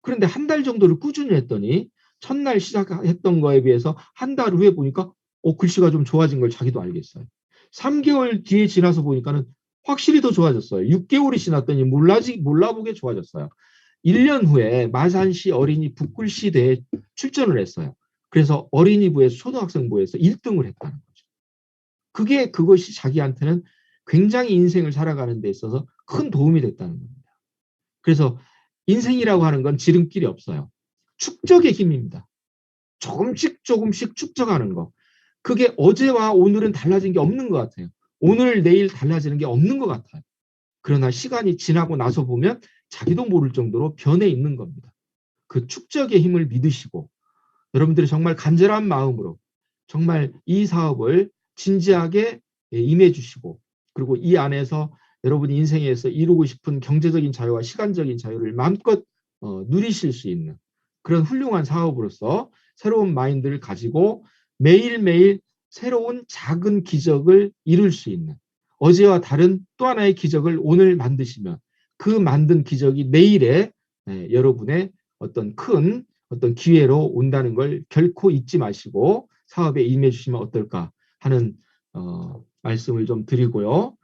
그런데 한 달 정도를 꾸준히 했더니 첫날 시작했던 거에 비해서 한 달 후에 보니까 글씨가 좀 좋아진 걸 자기도 알겠어요. 3개월 뒤에 지나서 보니까는 확실히 더 좋아졌어요. 6개월이 지났더니 몰라보게 좋아졌어요. 1년 후에 마산시 어린이 붓글씨 대회에 출전을 했어요. 그래서 어린이부에서 초등학생부에서 1등을 했다는 거죠. 그것이 자기한테는 굉장히 인생을 살아가는 데 있어서 큰 도움이 됐다는 겁니다. 그래서 인생이라고 하는 건 지름길이 없어요. 축적의 힘입니다. 조금씩 축적하는 거. 그게 어제와 오늘은 달라진 게 없는 것 같아요. 오늘 내일 달라지는 게 없는 것 같아요. 그러나 시간이 지나고 나서 보면 자기도 모를 정도로 변해 있는 겁니다. 그 축적의 힘을 믿으시고 여러분들이 정말 간절한 마음으로 정말 이 사업을 진지하게 임해 주시고 그리고 이 안에서 여러분이 인생에서 이루고 싶은 경제적인 자유와 시간적인 자유를 마음껏 누리실 수 있는 그런 훌륭한 사업으로서 새로운 마인드를 가지고 매일매일 새로운 작은 기적을 이룰 수 있는 어제와 다른 또 하나의 기적을 오늘 만드시면 그 만든 기적이 내일의 여러분의 어떤 기회로 온다는 걸 결코 잊지 마시고 사업에 임해 주시면 어떨까 하는 말씀을 좀 드리고요.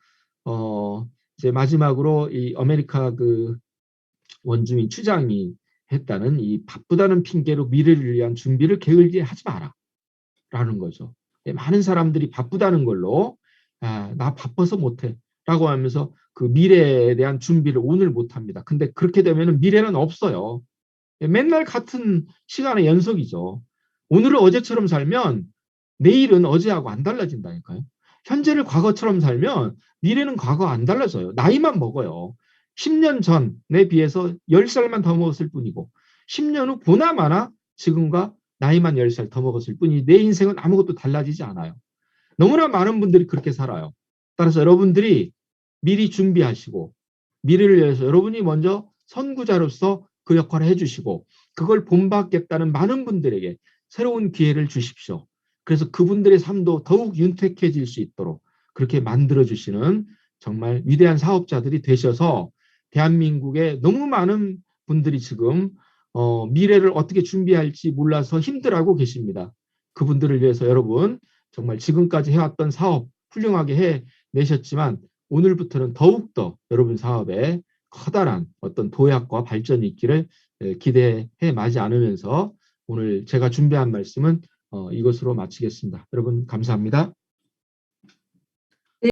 이제 마지막으로 이 아메리카 그 원주민 추장이 했다는 이 바쁘다는 핑계로 미래를 위한 준비를 게을리 하지 마라 라는 거죠. 많은 사람들이 바쁘다는 걸로 나 바빠서 못해 라고 하면서 그 미래에 대한 준비를 오늘 못합니다. 근데 그렇게 되면 미래는 없어요. 맨날 같은 시간의 연속이죠. 오늘을 어제처럼 살면 내일은 어제하고 안 달라진다니까요. 현재를 과거처럼 살면 미래는 과거 안 달라져요. 나이만 먹어요. 10년 전에 비해서 10살만 더 먹었을 뿐이고 10년 후 보나마나 지금과 나이만 10살 더 먹었을 뿐이지 내 인생은 아무것도 달라지지 않아요. 너무나 많은 분들이 그렇게 살아요. 따라서 여러분들이 미리 준비하시고 미래를 위해서 여러분이 먼저 선구자로서 그 역할을 해주시고 그걸 본받겠다는 많은 분들에게 새로운 기회를 주십시오. 그래서 그분들의 삶도 더욱 윤택해질 수 있도록 그렇게 만들어주시는 정말 위대한 사업자들이 되셔서 대한민국의 너무 많은 분들이 지금 미래를 어떻게 준비할지 몰라서 힘들어하고 계십니다. 그분들을 위해서 여러분 정말 지금까지 해왔던 사업 훌륭하게 해내셨지만 오늘부터는 더욱더 여러분 사업에 커다란 어떤 도약과 발전이 있기를 기대해 마지 않으면서 오늘 제가 준비한 말씀은 이것으로 마치겠습니다. 여러분 감사합니다.